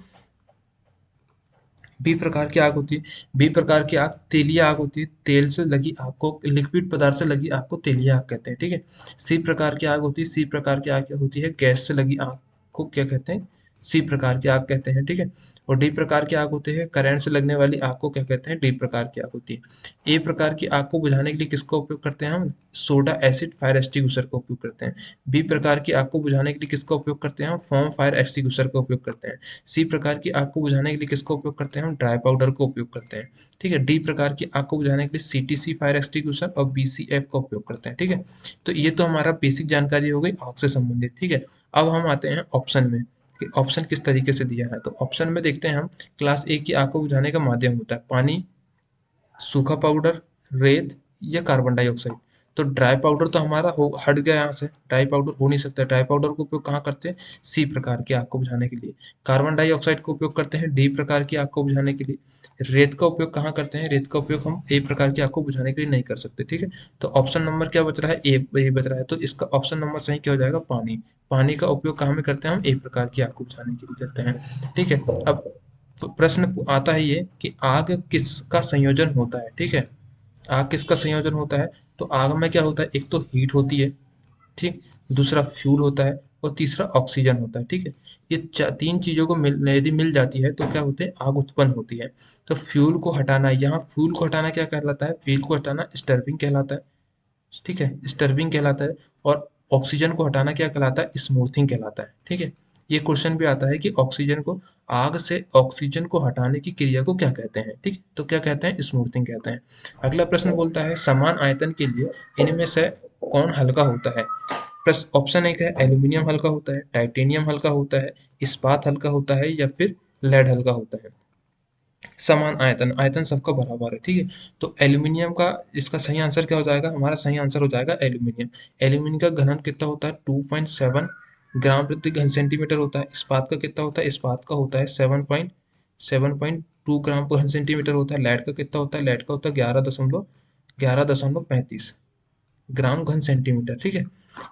बी प्रकार की आग होती है। बी प्रकार की आग तेलीय आग होती है। तेल से लगी आग को, लिक्विड पदार्थ से लगी आग को तेलीय आग कहते हैं। ठीक है, सी प्रकार की आग होती है। सी प्रकार की आग क्या होती है? गैस से लगी आग को क्या कहते हैं? सी प्रकार की आग कहते हैं। ठीक है, और डी प्रकार की आग होती है करंट से लगने वाली आग को क्या कहते हैं? डी प्रकार की आग होती है। ए प्रकार की आग को बुझाने के लिए किसका उपयोग करते हैं हम? सोडा एसिड फायर एक्सटिंग्विशर का उपयोग करते हैं। बी प्रकार की आग को बुझाने के लिए किसका उपयोग करते हैं हम? फोम फायर एक्सटिंग्विशर का उपयोग करते हैं। सी प्रकार की आग को बुझाने के लिए किसका उपयोग करते हैं? हम ड्राई पाउडर का उपयोग करते हैं। ठीक है, डी प्रकार की आग को बुझाने के लिए सीटीसी फायर एक्सटिंग्विशर और बीसीएफ का उपयोग करते हैं। ठीक है, तो ये तो हमारा बेसिक जानकारी हो गई आग से संबंधित। ठीक है, अब हम आते हैं ऑप्शन में कि ऑप्शन किस तरीके से दिया है। तो ऑप्शन में देखते हैं हम, क्लास ए की आग को बुझाने का माध्यम होता है पानी, सूखा पाउडर, रेत या कार्बन डाइऑक्साइड। तो ड्राई पाउडर तो हमारा हो हट गया यहाँ से, ड्राई पाउडर हो नहीं सकता। ड्राई पाउडर का उपयोग कहाँ करते हैं? सी प्रकार की आग को बुझाने के लिए। कार्बन डाइऑक्साइड का उपयोग करते हैं डी प्रकार की आग को बुझाने के लिए। रेत का उपयोग कहाँ करते हैं? रेत का उपयोग हम ए प्रकार की आग को बुझाने के लिए नहीं कर सकते। ठीक है, तो ऑप्शन नंबर क्या बच रहा है? ए बच रहा है। तो इसका ऑप्शन नंबर सही क्या हो जाएगा? पानी। पानी का उपयोग कहाँ में करते हैं हम? ए प्रकार की आग को बुझाने के लिए करते हैं। ठीक है, अब प्रश्न आता है ये कि आग किसका संयोजन होता है। ठीक है, आग किसका संयोजन होता है? तो आग में क्या होता है? एक तो हीट होती है, ठीक, दूसरा फ्यूल होता है और तीसरा ऑक्सीजन होता है। ठीक है, ये तीन चीजों को यदि मिल जाती है तो क्या होते हैं? आग उत्पन्न होती है। तो फ्यूल को हटाना, यहाँ फ्यूल को हटाना क्या कहलाता है? फ्यूल को हटाना स्टर्विंग कहलाता है। ठीक है, स्टर्विंग कहलाता है। और ऑक्सीजन को हटाना क्या कहलाता है? स्मूथिंग कहलाता है। ठीक है, ये क्वेश्चन भी आता है कि ऑक्सीजन को, आग से ऑक्सीजन को हटाने की क्रिया को क्या कहते हैं? ठीक, तो क्या कहते हैं? स्मूथिंग कहते हैं। अगला प्रश्न बोलता है समान आयतन के लिए इनमें से कौन हल्का होता है? ऑप्शन एक है एल्यूमिनियम हल्का होता है, टाइटेनियम हल्का होता है, इस्पात हल्का होता है या फिर लेड हल्का होता है। समान आयतन, आयतन सबका बराबर है, ठीक है। तो एल्यूमिनियम का इसका सही आंसर क्या हो जाएगा, हमारा सही आंसर हो जाएगा एल्यूमिनियम। एल्यूमिनियम का घनत्व कितना होता है, 2.7 ग्राम प्रति घन सेंटीमीटर होता है। इस्पात का कितना होता है, इस्पात का होता है 7.2 ग्राम पर घन सेंटीमीटर होता है। लेड का कितना होता है, लेड का होता है 11.35 ग्राम घन सेंटीमीटर, ठीक है।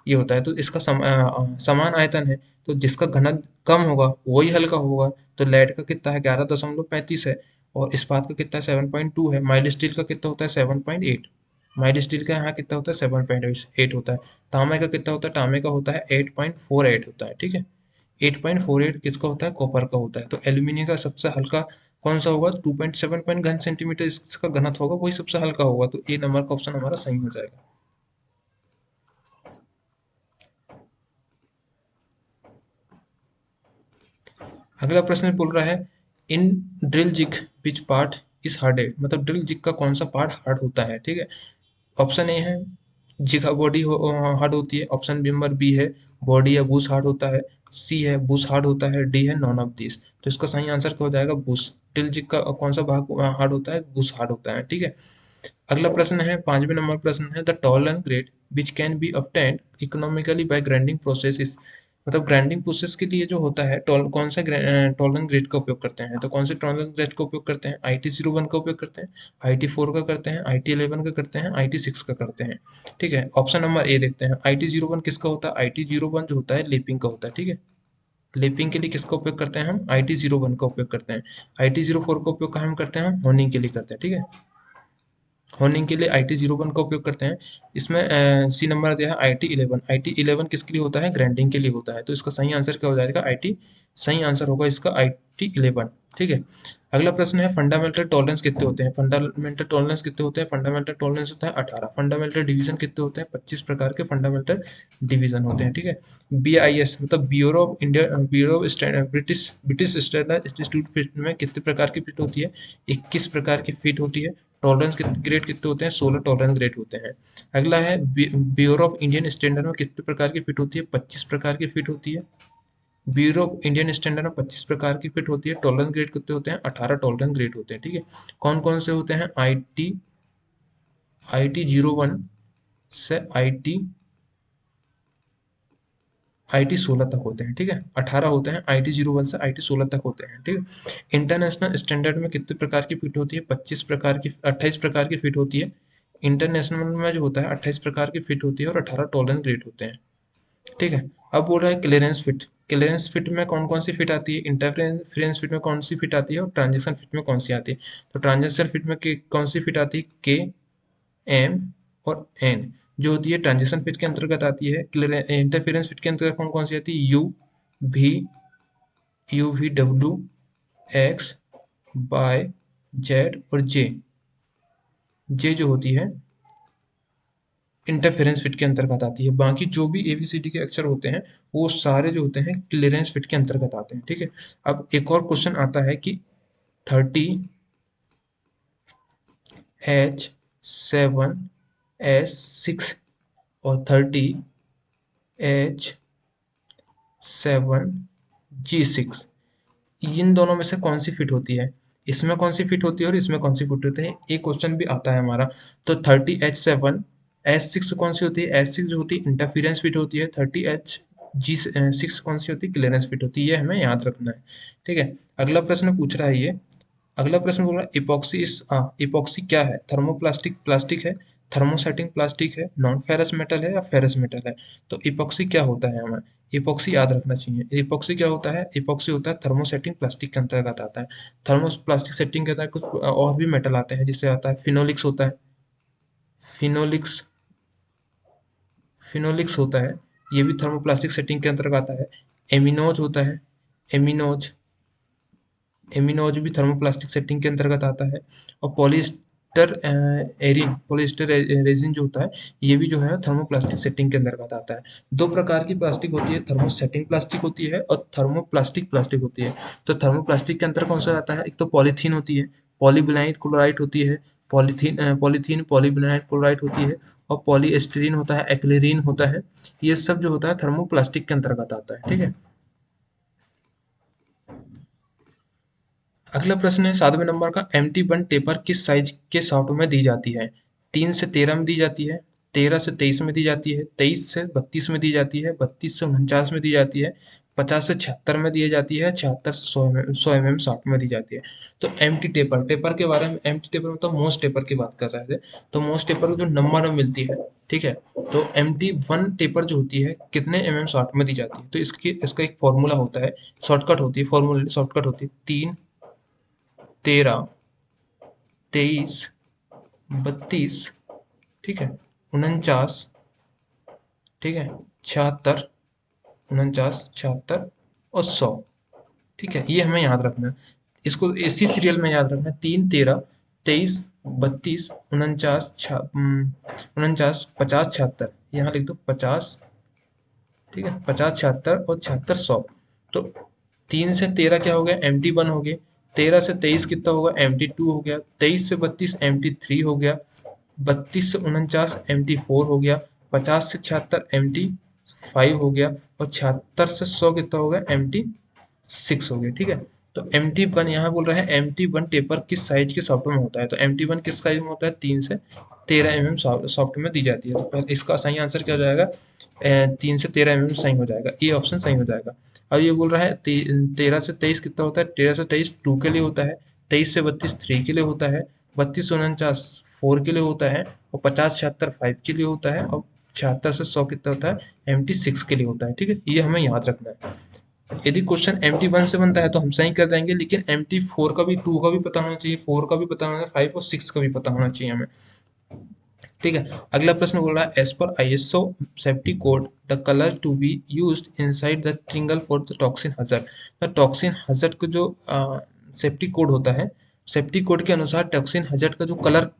ये होता है, तो इसका समान आयतन है, तो जिसका घनत्व कम होगा वही हल्का होगा। तो लेड का कितना है, 11.35 है। और इस्पात का कितना है, 7.2 है। माइल्ड स्टील का कितना होता है, 7.8। माइल्ड स्टील का यहाँ कितना होता है, 7.8 होता है। तांबे का कितना होता है, तांबे का होता है 8.48 होता है, ठीक है। 8.48 किसका होता है, कॉपर का होता है। तो एल्यूमिनियम का सबसे हल्का कौन सा होगा, 2.7 घन सेंटीमीटर इसका घनत्व होगा, वही सबसे हल्का होगा। तो ए नंबर का ऑप्शन हमारा सही हो जाएगा। अगला प्रश्न बोल रहा है, in drill jig which part is hardened, मतलब ड्रिल जिग का कौन सा पार्ट हार्ड होता है, ठीक है। ऑप्शन ए है जिग बॉडी हार्ड होती है। ऑप्शन बी नंबर बी है बॉडी या बूस हार्ड होता है। सी है बूस हार्ड होता है। डी है नॉन ऑफ दिस। तो इसका सही आंसर क्या हो जाएगा, बूस। ड्रिल जिग का कौन सा भाग हार्ड होता है, बूस हार्ड होता है, ठीक है। अगला प्रश्न है, 5वें नंबर प्रश्न है, the tolerance grade which can be obtained economically by grinding process is, मतलब ग्राइंडिंग प्रोसेस के लिए जो होता है कौन सा टॉलरेंस ग्रेड का उपयोग करते हैं। तो कौन से टॉलरेंस ग्रेड का उपयोग करते हैं, IT01 का उपयोग करते हैं, IT4 का करते हैं, IT11 का करते हैं, IT6 का करते हैं, ठीक है। ऑप्शन नंबर ए देखते हैं। IT01 किसका होता है, IT01 जो होता है लेपिंग का होता है, ठीक है। लेपिंग के लिए किसका उपयोग करते हैं हम, IT01 का उपयोग करते हैं। IT04 का उपयोग कहाँ हम करते हैं, हम होनिंग के लिए करते हैं, ठीक है। होनिंग के लिए IT01 का उपयोग करते हैं। इसमें सी नंबर दिया है IT11। IT11 किसके लिए होता है, ग्राइंडिंग के लिए होता है। तो इसका सही आंसर क्या हो जाएगा, IT, सही आंसर होगा इसका IT11, ठीक है। अगला प्रश्न है, फंडामेंटल टॉलरेंस कितने होते हैं। फंडामेंटल टॉलरेंस कितने होते हैं, फंडामेंटल टॉलरेंस होता है 18। फंडामेंटल डिवीजन कितने होते हैं, 25 प्रकार के फंडामेंटल डिवीजन होते हैं, ठीक है। BIS मतलब bureau of India, bureau of British British standard institute fit में कितने प्रकार की फिट होती है, 21 प्रकार की फिट होती है। टॉलरेंस ग्रेड कितने होते हैं, 16 टॉलरेंस ग्रेड होते हैं। अगला है, ब्यूरो ऑफ इंडियन स्टैंडर्ड में कितने प्रकार की फिट होती है, 25 प्रकार की फिट होती है। ब्यूरो ऑफ इंडियन स्टैंडर्ड में 25 प्रकार की फिट होती है। टॉलरेंस ग्रेड कितने होते हैं, 18 टॉलरेंस ग्रेड होते हैं, ठीक है। कौन कौन से होते हैं, IT01 से IT16 तक होते हैं, ठीक है। 18 होते हैं, IT01 से IT16 तक होते हैं, ठीक है। इंटरनेशनल स्टैंडर्ड में कितने प्रकार की फिट होती है, 25 प्रकार की, 28 प्रकार की फिट होती है। इंटरनेशनल में जो होता है 28 प्रकार की फिट होती है और 18 टॉलरेंस ग्रेड होते हैं, ठीक है। अब बोल रहा है क्लियरेंस फिट। क्लियरेंस फिट में कौन कौन सी फिट आती है, इंटरफेरेंस फिट में कौन सी फिट आती है, और ट्रांजेक्शन फिट में कौन सी आती है। तो ट्रांजेक्शन फिट में कौन सी फिट आती है, के, एम और एन जो होती है ट्रांजिशन फिट के अंतर्गत आती है। इंटरफेरेंस फिट के अंतर्गत कौन कौन सी आती है, भी, UV, एक्स, वाई, जेड और जे। जे जो होती है इंटरफेरेंस फिट के अंतर्गत आती है। बाकी जो भी ABCD के अक्षर होते हैं वो सारे जो होते हैं क्लियरेंस फिट के अंतर्गत आते हैं, ठीक है। अब एक और क्वेश्चन आता है कि 30H7S6 और 30H7G6, इन दोनों में से कौन सी फिट होती है, इसमें कौन सी फिट होती है और इसमें कौन सी फिट होती है, एक क्वेश्चन भी आता है हमारा। तो 30H7S6 कौन सी होती है, S6 जो होती है इंटरफेरेंस फिट होती है। 30H6 कौन सी होती है, क्लियरेंस फिट होती है, ये हमें याद रखना है, ठीक है। अगला प्रश्न पूछ रहा है ये, अगला प्रश्न बोल रहा है इपॉक्सी इस इपॉक्सी क्या है, थर्मोप्लास्टिक प्लास्टिक है, थर्मोसेटिंग प्लास्टिक है, नॉन फेरस मेटल है या फेरस मेटल है। तो इपॉक्सी क्या होता है, हमें इपॉक्सी याद रखना चाहिए। इपॉक्सी क्या होता है, इपॉक्सी होता है थर्मोसेटिंग प्लास्टिक के अंतर्गत आता है। थर्मोप्लास्टिक सेटिंग के अंदर कुछ और भी मेटल आते हैं, जिससे आता है फिनोलिक्स होता है, फिनोलिक्स, फिनोलिक्स होता है, ये भी थर्मोप्लास्टिक सेटिंग के अंतर्गत आता है। एमिनोज होता है, एमिनोज, एमिनोज भी थर्मोप्लास्टिक सेटिंग के अंतर्गत आता है। और पॉलिएस्टर एरिन, पॉलिएस्टर रेजिन जो होता है, ये भी जो है थर्मोप्लास्टिक सेटिंग के अंतर्गत आता है। दो प्रकार की प्लास्टिक होती है, थर्मोसेटिंग प्लास्टिक होती है और थर्मोप्लास्टिक प्लास्टिक होती है। तो थर्मोप्लास्टिक के अंतर्गत कौन सा आता है, एक तो पॉलीथीन होती है, पॉलीविनाइल क्लोराइड होती है, पॉलीथीन पॉलीविनाइल क्लोराइड होती है, और पॉलीएस्टरीन होता है, एक्लेरीन होता है। ये सब जो होता है थर्मोप्लास्टिक के अंतर्गत आता है, ठीक है। अगला प्रश्न है 7वें नंबर का, एम्प्टी बन टेपर किस साइज के शाफ्ट में दी जाती है? 3 से 13 में दी जाती है, 13 से 23 में दी जाती है, 23 से 32 में दी जाती है, 32 से 49 में दी जाती है, 50 से 76 में दी जाती है, 76 से 100 mm शाफ्ट में दी जाती है। तो एम्प्टी टेपर, टेपर के बारे में, एम्प्टी टेपर मतलब मोस्ट टेपर की बात कर रहे थे। तो मोस्ट टेपर को जो नंबर में मिलती है, ठीक है, तो एम्प्टी वन टेपर जो होती है कितने शाफ्ट में दी जाती है? तो इसका एक फॉर्मूला होता है, शॉर्टकट होती है, फॉर्मूला शॉर्टकट होती है, 3, 13, 23, 32, ठीक है, 49, ठीक है, 76, 49, 76 और 100, ठीक है, ये हमें याद रखना है। इसको इसी सीरियल में याद रखना है, 3, 13, 23, 32, 49, 49, 50, 76, यहाँ लिख दो 50, ठीक है, 50, 76 और 76, 100। तो 3 से 13 क्या हो गया? एम्प्टी वन हो गया। 13 से 23 कितना होगा? एम्प्टी टू हो गया। 23 से 32 एम्प्टी थ्री हो गया। 32 से 49 एम्प्टी फोर हो गया। 50 से 76 एम्प्टी फाइव हो गया। और 76 से 100 कितना हो गया? एम्प्टी सिक्स हो गया, ठीक है। तो एम टी वन यहाँ बोल रहा है, एम टी वन टेपर किस साइज के सॉफ्ट में होता है? तो एम टी वन किस साइज में होता है? 3 से 13 सॉफ्ट में दी जाती है। तो पहले इसका सही आंसर क्या हो जाएगा? 3 से 13 सही हो जाएगा, ए ऑप्शन सही हो जाएगा। अब ये बोल रहा है 13 से 23 कितना होता है? 13 से 23 टू के लिए होता है। 23 से 32 थ्री के लिए होता है। 32 से 49 फोर के लिए होता है। और 50 76 फाइव के लिए होता है। और 76 से 100 कितना होता है? एम टी सिक्स के लिए होता है, ठीक है, ये हमें याद रखना है। यदि क्वेश्चन एम टी वन से बनता है तो हम सही कर देंगे, लेकिन एम टी फोर का भी, टू का भी पता होना चाहिए, फोर का भी पता होना चाहिए, फाइव और सिक्स का भी पता होना चाहिए हमें, ठीक है। अगला प्रश्न बोल रहा है, as per ISO safety code the colour to be used inside the triangle for the toxin hazard. तो टॉक्सिन हजर का जो सेफ्टी कोड होता है, सेफ्टी कोड के अनुसार टॉक्सिन हजर का जो कलर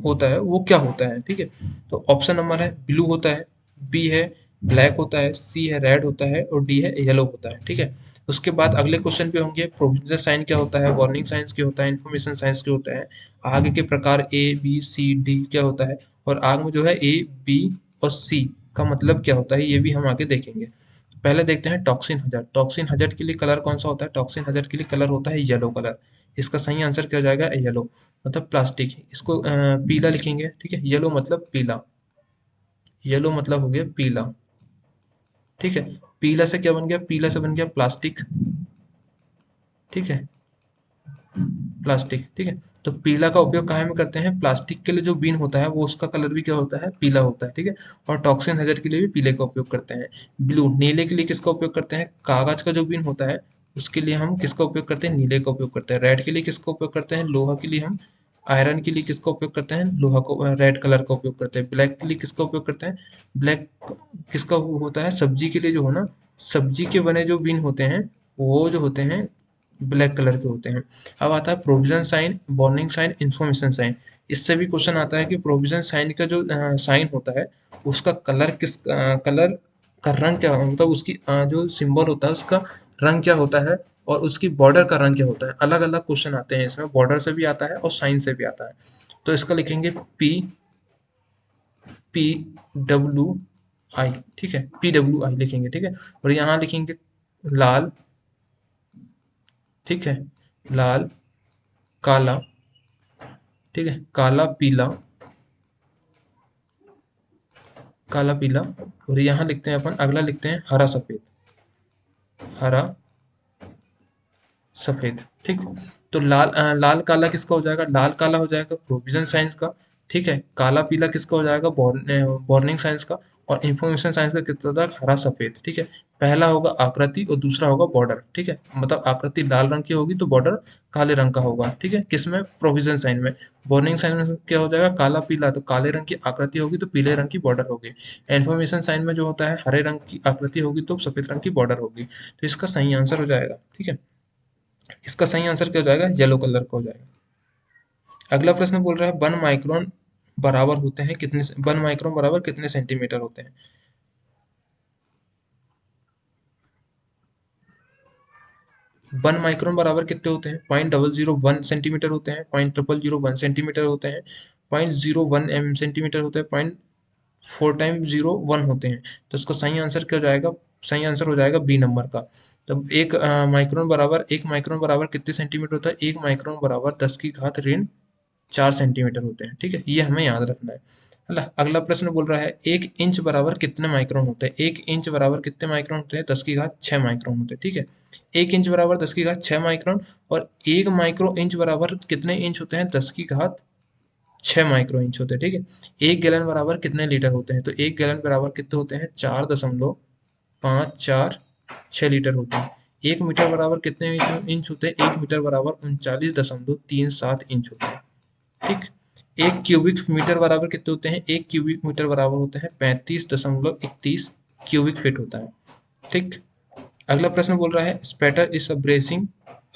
होता है वो क्या होता है, ठीक है। तो ऑप्शन नंबर है ब्लू होता है, बी है ब्लैक होता है, सी है रेड होता है और डी है येलो होता है, ठीक है। उसके बाद अगले क्वेश्चन पे होंगे, प्रोविजनल साइन क्या होता है, वार्निंग साइंस क्या होता है, इन्फॉर्मेशन साइंस क्या होता है, आग के प्रकार ए बी सी डी क्या होता है, और आग में जो है ए बी और सी का मतलब क्या होता है, ये भी हम आगे देखेंगे। पहले देखते हैं टॉक्सिन हजर। टॉक्सिन हजर के लिए कलर कौन सा होता है? टॉक्सिन हजर के लिए कलर होता है येलो कलर। इसका सही आंसर क्या हो जाएगा? येलो मतलब प्लास्टिक। इसको पीला लिखेंगे, ठीक है, येलो मतलब पीला, येलो मतलब हो गया पीला, ठीक है। पीला से क्या बन गया? पीला से बन गया प्लास्टिक, ठीक है, प्लास्टिक, ठीक है। तो पीला का उपयोग काहे में करते हैं? प्लास्टिक के लिए जो बीन होता है वो उसका कलर भी क्या होता है? पीला होता है, ठीक है। और टॉक्सिन हजर के लिए भी पीले का उपयोग करते हैं। ब्लू, नीले के लिए किसका उपयोग करते हैं? कागज का जो बीन होता है उसके लिए हम किसका उपयोग करते हैं? नीले का उपयोग करते हैं। रेड के लिए किसका उपयोग करते हैं? लोहा के लिए हम, आयरन के लिए किसका उपयोग करते हैं? लोहा को, रेड कलर का उपयोग करते हैं। ब्लैक के लिए किसका उपयोग करते हैं? ब्लैक किसका होता है? सब्जी के लिए जो हो ना, सब्जी के बने जो बीन होते हैं वो जो होते हैं ब्लैक कलर के होते हैं। अब आता है provision sign, warning sign, information sign. इससे भी क्वेश्चन आता है कि प्रोविजन साइन का जो साइन होता है उसका कलर कलर का रंग क्या मतलब उसकी जो सिंबल होता है उसका रंग क्या होता है, और उसकी बॉर्डर का रंग क्या होता है। अलग अलग क्वेश्चन आते हैं इसमें, बॉर्डर से भी आता है और साइन से भी आता है। तो इसका लिखेंगे पी, पी डब्ल्यू आई, ठीक है, पी डब्ल्यू आई लिखेंगे, ठीक है। और यहाँ लिखेंगे लाल, ठीक है, लाल, काला, ठीक है, काला पीला, काला पीला। और यहाँ लिखते हैं अपन, अगला लिखते हैं हरा सफेद, हरा सफेद, ठीक। तो लाल काला किसका हो जाएगा? लाल काला हो जाएगा प्रोविजन साइंस का, ठीक है। काला पीला किसका हो जाएगा? वार्निंग साइंस का। और इंफॉर्मेशन साइंस का कितना होता है? हरा सफेद, ठीक है। पहला होगा आकृति और दूसरा होगा बॉर्डर, ठीक है। मतलब आकृति लाल रंग की होगी तो बॉर्डर काले रंग का होगा, ठीक है, किसमें? प्रोविजन साइन में। वार्निंग साइन में क्या हो जाएगा? काला पीला, तो काले रंग की आकृति होगी तो पीले रंग की बॉर्डर होगी। इन्फॉर्मेशन साइन में जो होता है हरे रंग की आकृति होगी तो सफेद रंग की बॉर्डर होगी। तो इसका सही आंसर हो जाएगा, ठीक है। इसका सही आंसर क्या हो जाएगा? येलो कलर का हो जाएगा। अगला प्रश्न बोल रहा है, वन माइक्रोन बराबर होते हैं कितने, वन माइक्रोन बराबर कितने सेंटीमीटर होते हैं? वन माइक्रोन बराबर कितने होते हैं? 0.001 सेंटीमीटर होते हैं, 0.00001 सेंटीमीटर होते हैं, 0.01 सेंटीमीटर होते हैं, 0.4 टाइम 0 1 होते हैं। तो इसका सही आंसर क्या हो जाएगा? सही आंसर हो जाएगा बी नंबर का। तब एक माइक्रोन बराबर कितने सेंटीमीटर होता है? एक माइक्रोन बराबर 10 की घात ऋण 4 सेंटीमीटर होते हैं। ठीक है, ये हमें याद रखना है ना। अगला प्रश्न बोल रहा है एक इंच बराबर कितने माइक्रोन होते हैं? एक इंच बराबर कितने माइक्रोन होते हैं? 10 की घात 6 माइक्रोन होते हैं। ठीक है, एक इंच बराबर 10 की घात 6 माइक्रोन, और एक माइक्रो इंच बराबर कितने इंच होते हैं? 10 की घात 6 माइक्रो इंच होते हैं। ठीक है, एक गैलन बराबर कितने लीटर होते हैं? तो एक गैलन बराबर कितने होते हैं? 4.546 लीटर होते हैं। एक मीटर बराबर कितने इंच होते हैं? एक मीटर बराबर 39.37 इंच होते हैं। ठीक, एक क्यूबिक मीटर बराबर कितने होते हैं? एक क्यूबिक मीटर बराबर होते हैं 35.31 क्यूबिक फीट होता है। ठीक, अगला प्रश्न बोल रहा है spelter is a brazing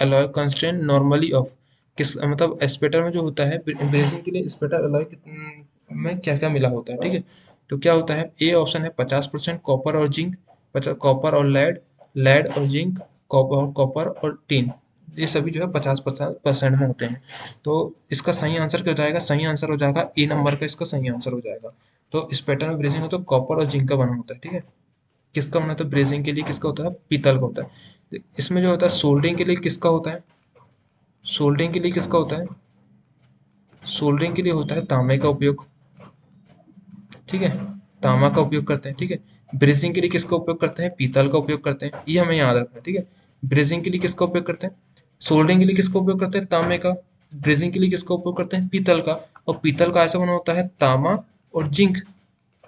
alloy constraint normally of, किस मतलब स्पेटर में जो होता है ब्रेसिंग के लिए स्पेटर अलॉय में क्या क्या मिला होता है? ठीक है, तो क्या होता है? ए ऑप्शन है 50% कॉपर और जिंक, कॉपर और लेड, लेड और जिंक, कॉपर और टिन, ये सभी जो है 50% में होते हैं। तो इसका सही आंसर क्या हो जाएगा? सही आंसर हो जाएगा ए नंबर का, इसका सही आंसर हो जाएगा। तो इस पैटर्न में ब्रेसिंग हो तो कॉपर और जिंक का बना होता है। ठीक है, किसका बना होता है ब्रेजिंग के लिए? किसका होता है? पीतल का होता है। इसमें जो होता है सोल्डरिंग के लिए किसका होता है? सोल्डरिंग के लिए किसका होता है? सोल्डरिंग के लिए होता है तांबे का उपयोग। ठीक है, तांबा का उपयोग करते हैं। ठीक है, ब्रेजिंग के लिए किसका उपयोग करते हैं? पीतल का उपयोग करते हैं, ये हमें याद रखना है। ठीक है, ब्रेजिंग के लिए किसका उपयोग करते हैं? सोल्डरिंग के लिए किसका उपयोग करते हैं? तांबे का। ब्रेजिंग के लिए किसका उपयोग करते हैं? पीतल का। और पीतल का ऐसा बना होता है तांबा और जिंक।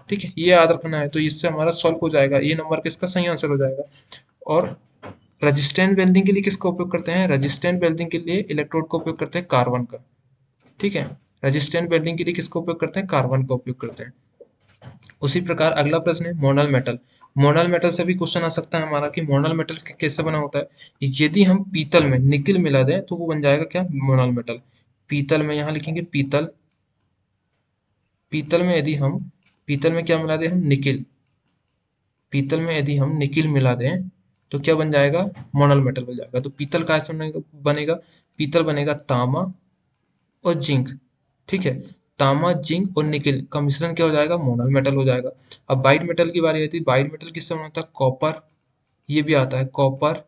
ठीक है, ये याद रखना है, तो इससे हमारा सॉल्व हो जाएगा, ये नंबर किसका सही आंसर हो जाएगा। और रजिस्टेंट वेल्डिंग के लिए किसका उपयोग करते हैं? रजिस्टेंट वेल्डिंग के लिए इलेक्ट्रोड का उपयोग करते हैं कार्बन का। ठीक है, रजिस्टेंट वेल्डिंग के लिए किसका उपयोग करते हैं? कार्बन का उपयोग करते हैं। उसी प्रकार अगला प्रश्न है मोनल मेटल। मोनल मेटल से भी क्वेश्चन आ सकता है हमारा कि मोनल मेटल कैसे बना होता है। यदि हम पीतल में निकिल मिला दें तो वो बन जाएगा क्या? मोनल मेटल। पीतल में यहाँ लिखेंगे पीतल, पीतल में यदि हम पीतल में क्या मिला दें? हम निकिल। पीतल में यदि हम निकिल मिला दें तो क्या बन जाएगा? मोनल मेटल बन जाएगा। तो पीतल का ऐसा बनेगा, पीतल बनेगा तांबा और जिंक। ठीक है, तांबा जिंक और निकिल का मिश्रण क्या हो जाएगा? मोनल मेटल हो जाएगा। अब बाइट मेटल की बारी आती है। बाइट मेटल किससे बना होता है? कॉपर, ये भी आता है कॉपर,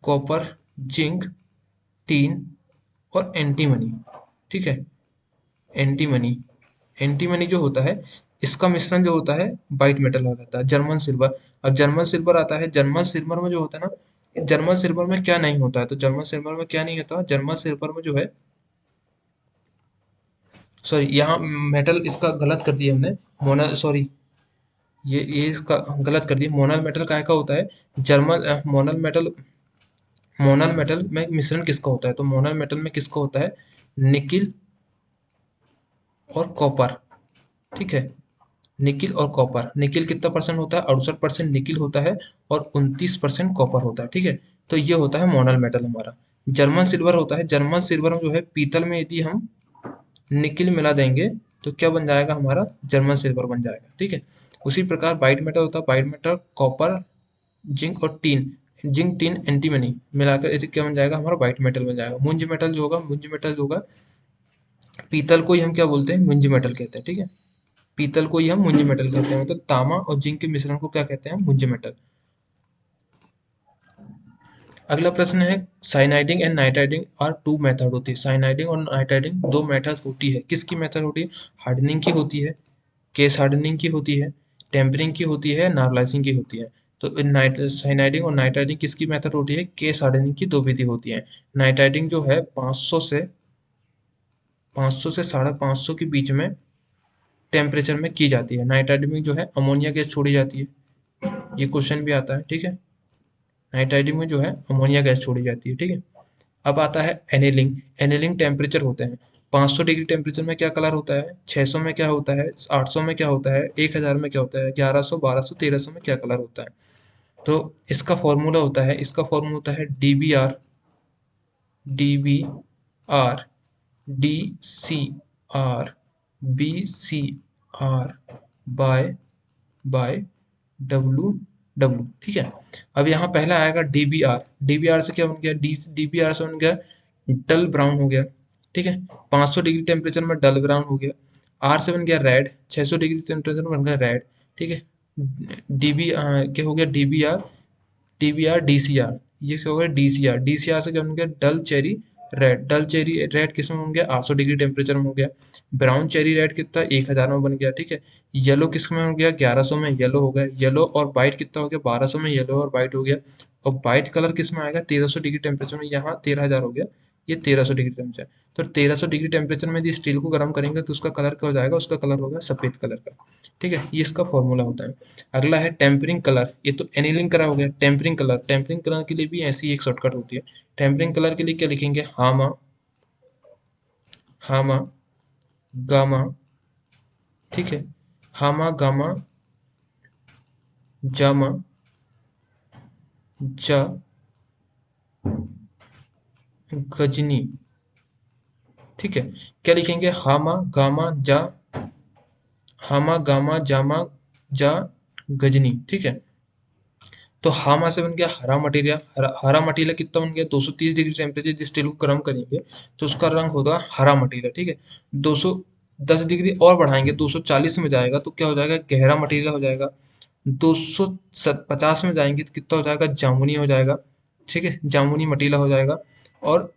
कॉपर, जिंक, टीन और एंटीमनी। ठीक है, एंटीमनी, एंटीमनी जो होता है इसका मिश्रण जो होता है बाइट मेटल हो जाता है। जर्मन सिल्वर, अब जर्मन सिल्वर आता है। जर्मन सिल्वर में जो होता है ना, जर्मन सिल्वर में क्या नहीं होता है? तो जर्मन सिल्वर में क्या नहीं होता? जर्मन सिल्वर में जो है, सॉरी यहाँ मेटल इसका गलत कर दिया हमने। मोनल, सॉरी ये इसका गलत कर दिया। मोनल मेटल काय का होता है? मोनल मेटल, मोनल मेटल में मिश्रण किसका होता है? तो मोनल मेटल में किसका होता है? निकिल और कॉपर। ठीक है, निकिल और कॉपर। निकिल कितना परसेंट होता है? 68% निकिल होता है और 29% कॉपर होता है। ठीक है, तो ये होता है मोनल मेटल हमारा। जर्मन सिल्वर होता है, जर्मन सिल्वर में जो है पीतल में यदि हम निकिल मिला देंगे तो क्या बन जाएगा? हमारा जर्मन सिल्वर बन जाएगा। ठीक है, उसी प्रकार बाइट मेटल होता है। बाइट मेटल कॉपर, जिंक और टीन, जिंक टीन एंटीमनी मिलाकर यदि क्या बन जाएगा? हमारा बाइट मेटल बन जाएगा। मुंज मेटल जो होगा, मुंज मेटल जो होगा, पीतल को ही हम क्या बोलते हैं? मुंज मेटल कहते हैं। ठीक है, पीतल को ही हम मुंज मेटल कहते हैं, मतलब तांबा और जिंक के मिश्रण को क्या कहते हैं? मुंज मेटल। अगला प्रश्न है cyaniding and nitriding are two method होती है। साइनाइडिंग और नाइट्राइडिंग दो मेथड होती है। किसकी मेथड होती है? हार्डनिंग की होती है, केस हार्डनिंग की होती है, टेम्परिंग की होती है, नॉर्मलाइजिंग की होती है। तो साइनाइडिंग और नाइट्राइडिंग किसकी मेथड होती है? केस हार्डनिंग की दो विधि होती है। नाइट्राइडिंग जो है 500 से 550 के बीच में टेम्परेचर में की जाती है। नाइट्राइडिंग में जो है अमोनिया गैस छोड़ी जाती है, ये क्वेश्चन भी आता है। ठीक है, नाइट्राइडिंग में जो है अमोनिया गैस छोड़ी जाती है। ठीक है, अब आता है एनेलिंग। एनेलिंग टेम्परेचर होते हैं 500 डिग्री टेम्परेचर में क्या कलर होता है? 600 में क्या होता है? 800 में क्या होता है? 1000 में क्या होता है? 1100, 1200, 1300 में क्या कलर होता है? तो इसका फॉर्मूला होता है, इसका फॉर्मूला होता है D B R D C R B C R by W. ठीक है, अब यहाँ पहला आएगा डीबीआर। डीबीआर से क्या बन गया? डीबीआर से बन गया डल ब्राउन हो गया। ठीक है, 500 डिग्री टेम्परेचर में डल ब्राउन हो गया। आर से बन गया रेड, 600 डिग्री टेम्परेचर में बन गया रेड। ठीक है, क्या हो गया, डीबीआर डीसीआर, ये क्या हो गया डीसीआर, डीसीआर से क्या बन गया डल चेरी रेड, डल चेरी रेड किस में हो गया 800 डिग्री टेम्परेचर में हो गया। ब्राउन चेरी रेड कितना 1000 में बन गया, ठीक है। येलो किस में हो गया 1100 में येलो हो गया, येलो और वाइट कितना हो गया 1200 में येलो और वाइट हो गया। और वाइट कलर किस में आएगा 1300 डिग्री टेम्परेचर में, यहाँ 13000 हो गया, ये 1300 डिग्री टेम्परेचर। तो 1300 डिग्री टेम्परेचर में यदि स्टील को गर्म करेंगे तो उसका कलर क्या हो जाएगा, उसका कलर होगा सफेद कलर का, ठीक है। ये इसका फॉर्मूला होता है। अगला है टेम्परिंग कलर, ये तो एनिलिंग करा हो गया। टेम्परिंग कलर, टेम्परिंग कलर के लिए भी ऐसी एक शॉर्टकट होती है। टेम्परिंग कलर के लिए क्या लिखेंगे, हामा, हामा गामा, ठीक है, हामा गामा जामा जा गजनी, ठीक है। क्या लिखेंगे, हामा गामा जामा जा गजनी, ठीक है। तो हामा से बन गया हरा मटेरियल, हरा मटेरियल कितना बन गया 230 डिग्री टेम्परेचर जिस स्टील को गर्म करेंगे तो उसका रंग होगा हरा मटेरियल, ठीक है। 210 डिग्री और बढ़ाएंगे 240 में जाएगा तो क्या हो जाएगा, गहरा मटेरियल हो जाएगा। 250 में जाएंगे तो कितना हो जाएगा, जामुनी हो जाएगा, ठीक है, जामुनी मटीला हो जाएगा। और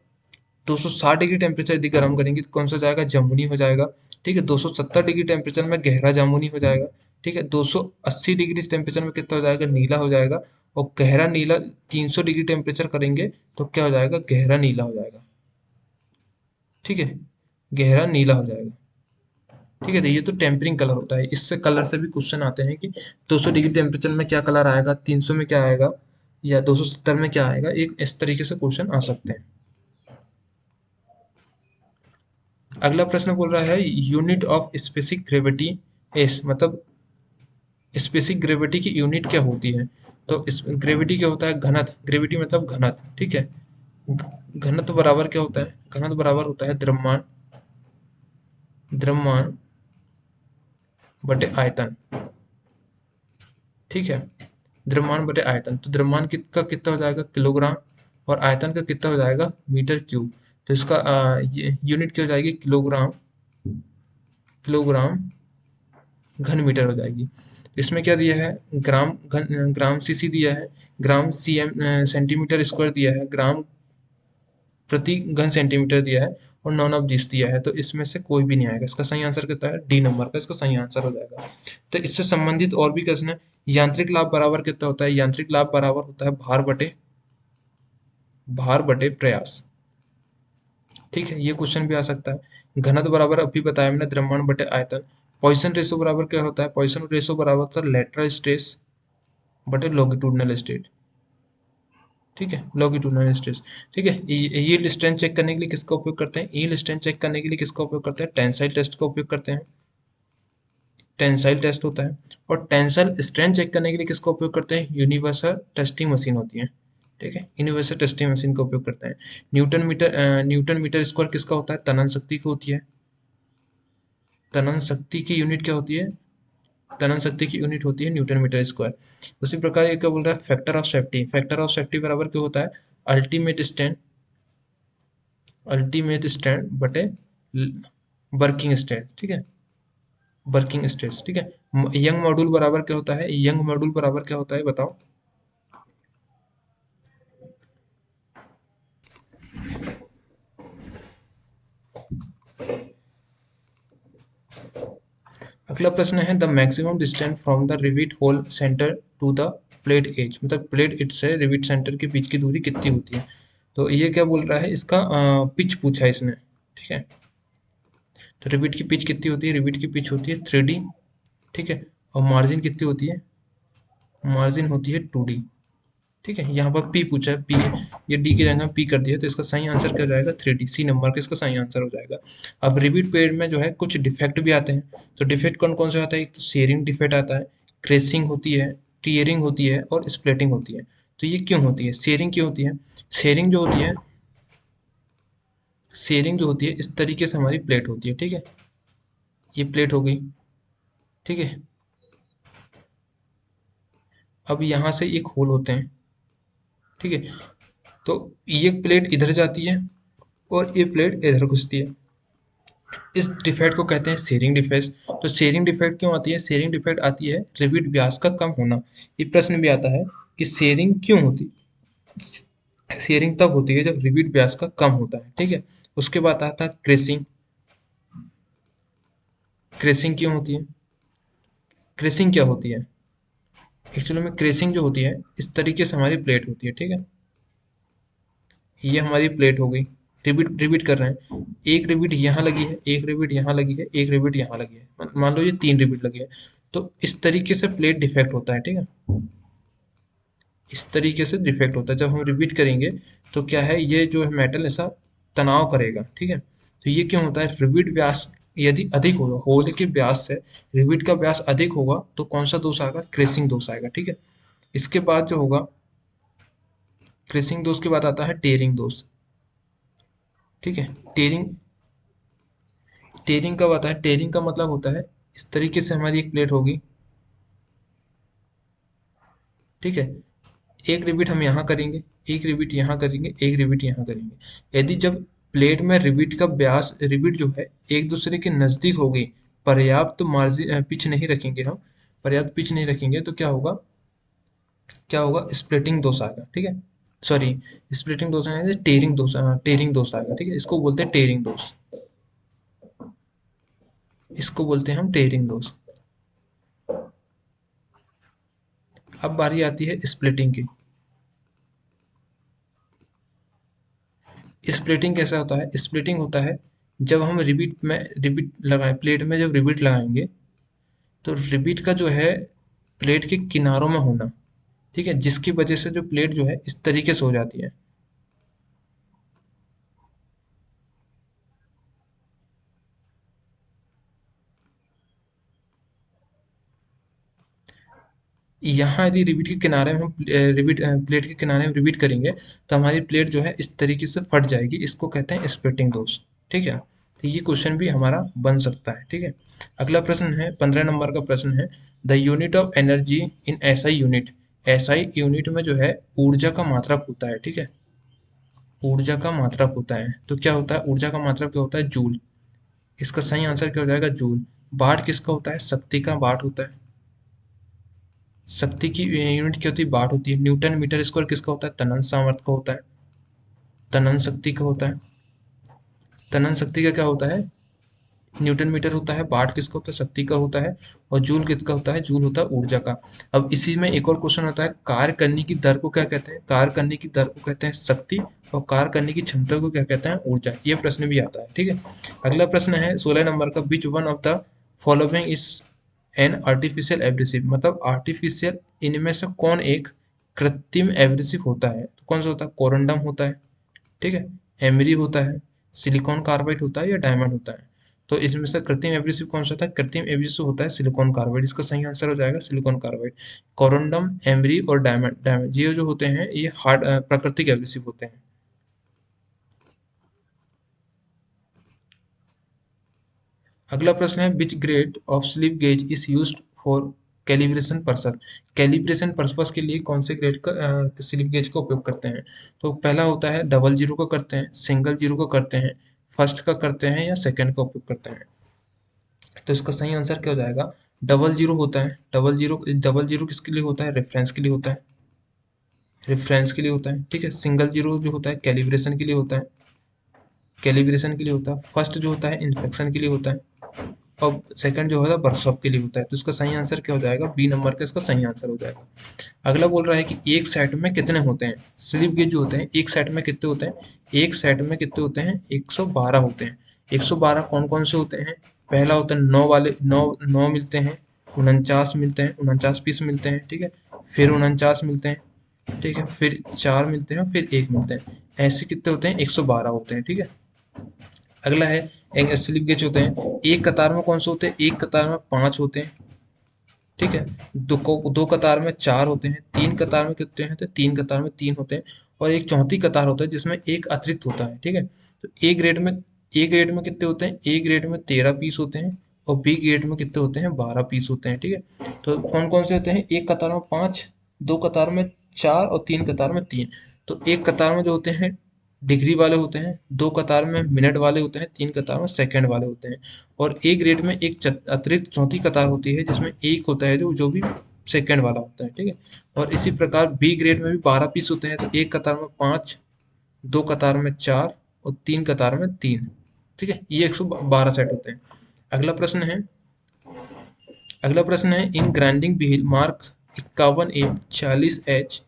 260 डिग्री टेम्परेचर यदि गर्म करेंगे तो कौन सा हो जाएगा, जामुनी हो जाएगा, ठीक है। 270 डिग्री टेम्परेचर में गहरा जामुनी हो जाएगा, ठीक है। 280 डिग्री टेम्परेचर में कितना हो जाएगा, नीला हो जाएगा। और गहरा नीला 300 डिग्री टेम्परेचर करेंगे तो क्या हो जाएगा, गहरा नीला हो जाएगा, ठीक है, गहरा नीला हो जाएगा, ठीक है। तो ये तो टेम्परिंग कलर होता है, इससे कलर से भी क्वेश्चन आते हैं कि 200 डिग्री टेम्परेचर में क्या कलर आएगा, 300 में क्या आएगा, या 270 में क्या आएगा, एक इस तरीके से क्वेश्चन आ सकते हैं। अगला प्रश्न बोल रहा है unit of specific gravity S, मतलब स्पेसिफिक ग्रेविटी की यूनिट क्या होती है। तो इस ग्रेविटी क्या होता है, घनत्व, ग्रेविटी मतलब घनत्व, ठीक है। घनत्व बराबर क्या होता है, घनत्व बराबर होता है द्रव्यमान, द्रव्यमान बटे आयतन, ठीक है। द्रव्यमान बटे आयतन, तो द्रव्यमान का कितना हो जाएगा किलोग्राम, और आयतन का कितना हो जाएगा मीटर क्यूब। तो इसका यूनिट क्या हो जाएगी, किलोग्राम, किलोग्राम घन मीटर हो जाएगी। इसमें क्या दिया है, ग्राम सीसी दिया है, ग्राम सीएम सेंटीमीटर स्क्वायर दिया है, ग्राम प्रति घन सेंटीमीटर दिया है, और नॉन ऑफ दिस दिया है। तो इसमें से कोई भी नहीं आएगा, इसका सही आंसर कितना है, डी नंबर का इसका सही आंसर हो जाएगा। तो इससे संबंधित और भी क्वेश्चन है, यांत्रिक लाभ बराबर कितना होता है, यांत्रिक लाभ बराबर होता है भार बटे प्रयास, ठीक है। ये क्वेश्चन भी आ सकता है। घनत्व बराबर अभी बताया मैंने द्रव्यमान बटे आयतन। पॉइसन रेशो बराबर क्या होता है, पॉइसन रेशो बराबर होता है लेटरल स्ट्रेस बटे लॉन्गिट्यूडिनल स्ट्रेस, ठीक है, लॉन्गिट्यूडिनल स्ट्रेस, ठीक है। यील्ड स्ट्रेंथ चेक करने के लिए किसका उपयोग करते हैं, यील्ड स्ट्रेंथ चेक करने के लिए किसका उपयोग करते हैं, टेंसाइल टेस्ट का उपयोग करते हैं, टेंसाइल टेस्ट होता है। और टेंसाइल स्ट्रेंथ चेक करने के लिए किसका उपयोग करते हैं, यूनिवर्सल टेस्टिंग मशीन होती है, ठीक है, यूनिवर्सल टेस्टिंग मशीन का उपयोग करते हैं। न्यूटन मीटर स्क्वायर किसका होता है, तनन शक्ति की होती है, तनन शक्ति की यूनिट क्या होती है, तनन शक्ति की यूनिट होती है न्यूटन मीटर स्क्वायर। उसी प्रकार ये क्या बोल रहा है, factor of safety, factor of safety बराबर क्या होता है, अल्टीमेट स्टैंड, अल्टीमेट स्टैंड बटे वर्किंग स्ट्रेस, ठीक है, वर्किंग स्ट्रेस, ठीक है। यंग मॉड्यूल बराबर क्या होता है, यंग मॉड्यूल बराबर क्या होता है बताओ। अगला प्रश्न है the maximum distance from the rivet hole centre to the plate edge, मतलब प्लेट एज से रिवेट सेंटर के बीच की दूरी कितनी होती है। तो ये क्या बोल रहा है, इसका पिच पूछा है इसने, ठीक है। तो रिवेट की पिच कितनी होती है, रिवेट की पिच होती है 3D, ठीक है। और मार्जिन कितनी होती है, मार्जिन होती है 2D, ठीक है। यहाँ पर पी पूछा है, पी, ये डी की जगह पी कर दिया तो इसका सही आंसर क्या हो जाएगा 3D, सी नंबर का इसका सही आंसर हो जाएगा। अब रिपीट पेड़ में जो है कुछ डिफेक्ट भी आते हैं। तो डिफेक्ट कौन कौन से आता है, एक तो शेयरिंग डिफेक्ट आता है, क्रेसिंग होती है, टीयरिंग होती है, और स्प्लिटिंग होती है। तो ये क्यों होती है, शेयरिंग क्यों होती है, शेयरिंग जो होती है, शेयरिंग जो होती है इस तरीके से हमारी प्लेट होती है, ठीक है, ये प्लेट हो गई, ठीक है। अब यहाँ से एक होल होते हैं, ठीक है। तो ये प्लेट इधर जाती है और ये प्लेट इधर घुसती है, इस डिफेक्ट को कहते हैं शेयरिंग डिफेक्ट। तो शेयरिंग डिफेक्ट क्यों आती है? शेयरिंग डिफेक्ट आती है रिपीट व्यास का कम होना। ये प्रश्न भी आता है कि शेयरिंग क्यों होती, शेयरिंग तब होती है जब रिपीट व्यास का कम होता है, ठीक है। उसके बाद आता है क्रेसिंग। क्रेसिंग क्यों होती है? क्रेसिंग क्या होती है? एक्चुअली में क्रेसिंग जो होती है, इस तरीके से हमारी प्लेट होती है, ठीक है। ये हमारी प्लेट हो गई। रिपीट रिपीट कर रहे हैं, एक रिपीट यहाँ लगी है, एक रिपीट यहाँ लगी है, एक रिपीट यहाँ लगी है, मान लो ये 3 रिपीट लगी है। तो इस तरीके से प्लेट डिफेक्ट होता है, ठीक है। इस तरीके से डिफेक्ट होता है। जब हम रिपीट करेंगे तो क्या है, ये जो है मेटल ऐसा तनाव करेगा, ठीक है। तो ये क्यों होता है? रिपीट व्यास यदि अधिक होगा, होल के व्यास से रिपीट का व्यास अधिक होगा तो कौन सा दोष आएगा? क्रेसिंग दोष आएगा, ठीक है। इसके बाद जो होगा, क्रेसिंग दोष के बाद आता है टेयरिंग दोष, ठीक है। टेयरिंग, टेयरिंग कब आता है? टेयरिंग का मतलब होता है इस तरीके से हमारी एक प्लेट होगी, ठीक है। एक रिपीट हम यहाँ करेंगे, एक रिपीट यहाँ करेंगे, एक रिपीट यहाँ करेंगे। यदि जब प्लेट में रिपीट का व्यास, रिपीट जो है एक दूसरे के नजदीक हो गई, पर्याप्त मार्जिन पिच नहीं रखेंगे हम, पर्याप्त पिच नहीं रखेंगे तो क्या होगा, क्या होगा? स्प्लिटिंग दोष आएगा, ठीक है। सॉरी, स्प्लिटिंग दोष आएगा, टेयरिंग दोष, टेयरिंग दोष आएगा, ठीक है। इसको बोलते हैं टेयरिंग दोष, इसको बोलते हैं हम टेयरिंग दोष। अब बारी आती है स्प्लिटिंग की। स्प्लिटिंग कैसा होता है? स्प्लिटिंग होता है जब हम रिबीट में, रिबीट लगाए प्लेट में, जब रिबीट लगाएंगे तो रिबीट का जो है प्लेट के किनारों में होना, ठीक है, जिसकी वजह से जो प्लेट जो है इस तरीके से हो जाती है। यहाँ यदि रिबीट के किनारे में हम रिबीट प्लेट के किनारे में रिबीट करेंगे तो हमारी प्लेट जो है इस तरीके से फट जाएगी, इसको कहते हैं स्प्लिटिंग दोष, ठीक है। तो ये क्वेश्चन भी हमारा बन सकता है, ठीक है। अगला प्रश्न है 15 नंबर का प्रश्न है, the unit of energy in SI unit. SI unit में जो है ऊर्जा का मात्रक होता है, ठीक है। ऊर्जा का मात्रक होता है, तो क्या होता है? ऊर्जा का मात्रक क्या होता है? जूल। इसका सही आंसर क्या हो जाएगा? जूल। वाट किसका होता है? शक्ति का वाट होता है। शक्ति की यूनिट क्या होती है? वाट होती है। न्यूटन मीटर स्क्वायर किसका होता है? तनन सामर्थ्य का होता है, तनन शक्ति का होता है। तनन शक्ति का क्या होता है? न्यूटन मीटर होता है। वाट किसका होता है? शक्ति का होता है। और जूल किसका होता है? जूल होता है ऊर्जा का। अब इसी में एक और क्वेश्चन होता है, कार्य करने की दर को क्या कहते हैं? कार्य करने की दर को कहते हैं शक्ति, और कार्य करने की क्षमता को क्या कहते हैं? ऊर्जा। ये प्रश्न भी आता है, ठीक है। अगला प्रश्न है 16 नंबर का, which one of the following is an artificial abrasive. मतलब आर्टिफिशियल, इनमें से कौन एक कृत्रिम एब्रेसिव होता है? तो कौन सा होता है? कोरंडम होता है, ठीक है, एमरी होता है, सिलिकॉन कार्बाइड होता है, या डायमंड होता है। तो इसमें से कृत्रिम एब्रेसिव कौन सा होता है? कृत्रिम एब्रेसिव होता है सिलिकॉन कार्बाइड। इसका सही आंसर हो जाएगा सिलिकॉन कार्बाइड। कोरंडम, एमरी और डायमंड, डायमंड ये जो होते हैं ये हार्ड प्राकृतिक एब्रेसिव होते हैं। अगला प्रश्न है, which grade of slip gauge is used for calibration purpose. Calibration purpose के लिए कौन से ग्रेड का स्लिप गेज का उपयोग करते हैं? तो पहला होता है डबल जीरो का करते हैं, सिंगल जीरो का करते हैं, फर्स्ट का करते हैं, या सेकंड का उपयोग करते हैं। तो इसका सही आंसर क्या हो जाएगा? डबल जीरो होता है। डबल जीरो, डबल जीरो किसके लिए होता है? रेफरेंस के लिए होता है, रेफरेंस के लिए होता है, ठीक है। सिंगल जीरो जो होता है कैलिब्रेशन के लिए होता है, कैलिब्रेशन के लिए होता है। फर्स्ट जो होता है इंस्पेक्शन के लिए होता है, और सेकंड जो होता है वर्कशॉप के लिए होता है। तो इसका सही आंसर क्या हो जाएगा? बी नंबर का इसका सही आंसर हो जाएगा। अगला बोल रहा है कि एक सेट में कितने होते हैं? स्लिप गेज जो होते हैं एक सेट में कितने होते हैं? एक सेट में कितने होते हैं? 112 होते हैं। 112 कौन कौन से होते हैं? पहला होता है 9 वाले, 9 9 मिलते हैं, 49 मिलते हैं, 49 पीस मिलते हैं, ठीक है। फिर 49 मिलते हैं, ठीक है, फिर 4 मिलते हैं, फिर 1 मिलते हैं। ऐसे कितने होते हैं? 112 होते हैं, ठीक है। अगला है, एक स्लिप गेज होते हैं एक कतार में कौन से होते हैं? एक कतार में 5 होते हैं, ठीक है। दो कतार में 4 होते हैं, तीन कतार में कितने हैं? तो तीन कतार में 3 होते हैं, और एक चौथी कतार होता है जिसमें एक अतिरिक्त होता है, ठीक है। तो ए ग्रेड में कितने होते हैं? ए ग्रेड में 13 पीस होते हैं, और बी ग्रेड में कितने होते हैं? 12 पीस होते हैं, ठीक है। तो कौन कौन से होते हैं? एक कतार में 5, दो कतार में 4, और तीन कतार में 3। तो एक कतार में जो होते हैं डिग्री वाले होते हैं, 2 कतार में मिनट वाले होते हैं, 3 कतार में सेकंड वाले होते हैं। और ए ग्रेड में एक अतिरिक्त चौथी कतार होती है जिसमें एक होता है जो भी सेकंड वाला होता है, ठीक है। और इसी प्रकार बी ग्रेड में भी 12 पीस होते हैं, तो एक कतार में 5, 2 कतार में 4 और 3 कतार में 3, ठीक है। ये 112 सेट होते हैं। अगला प्रश्न है अगला प्रश्न है इन grinding wheel mark 51A 40H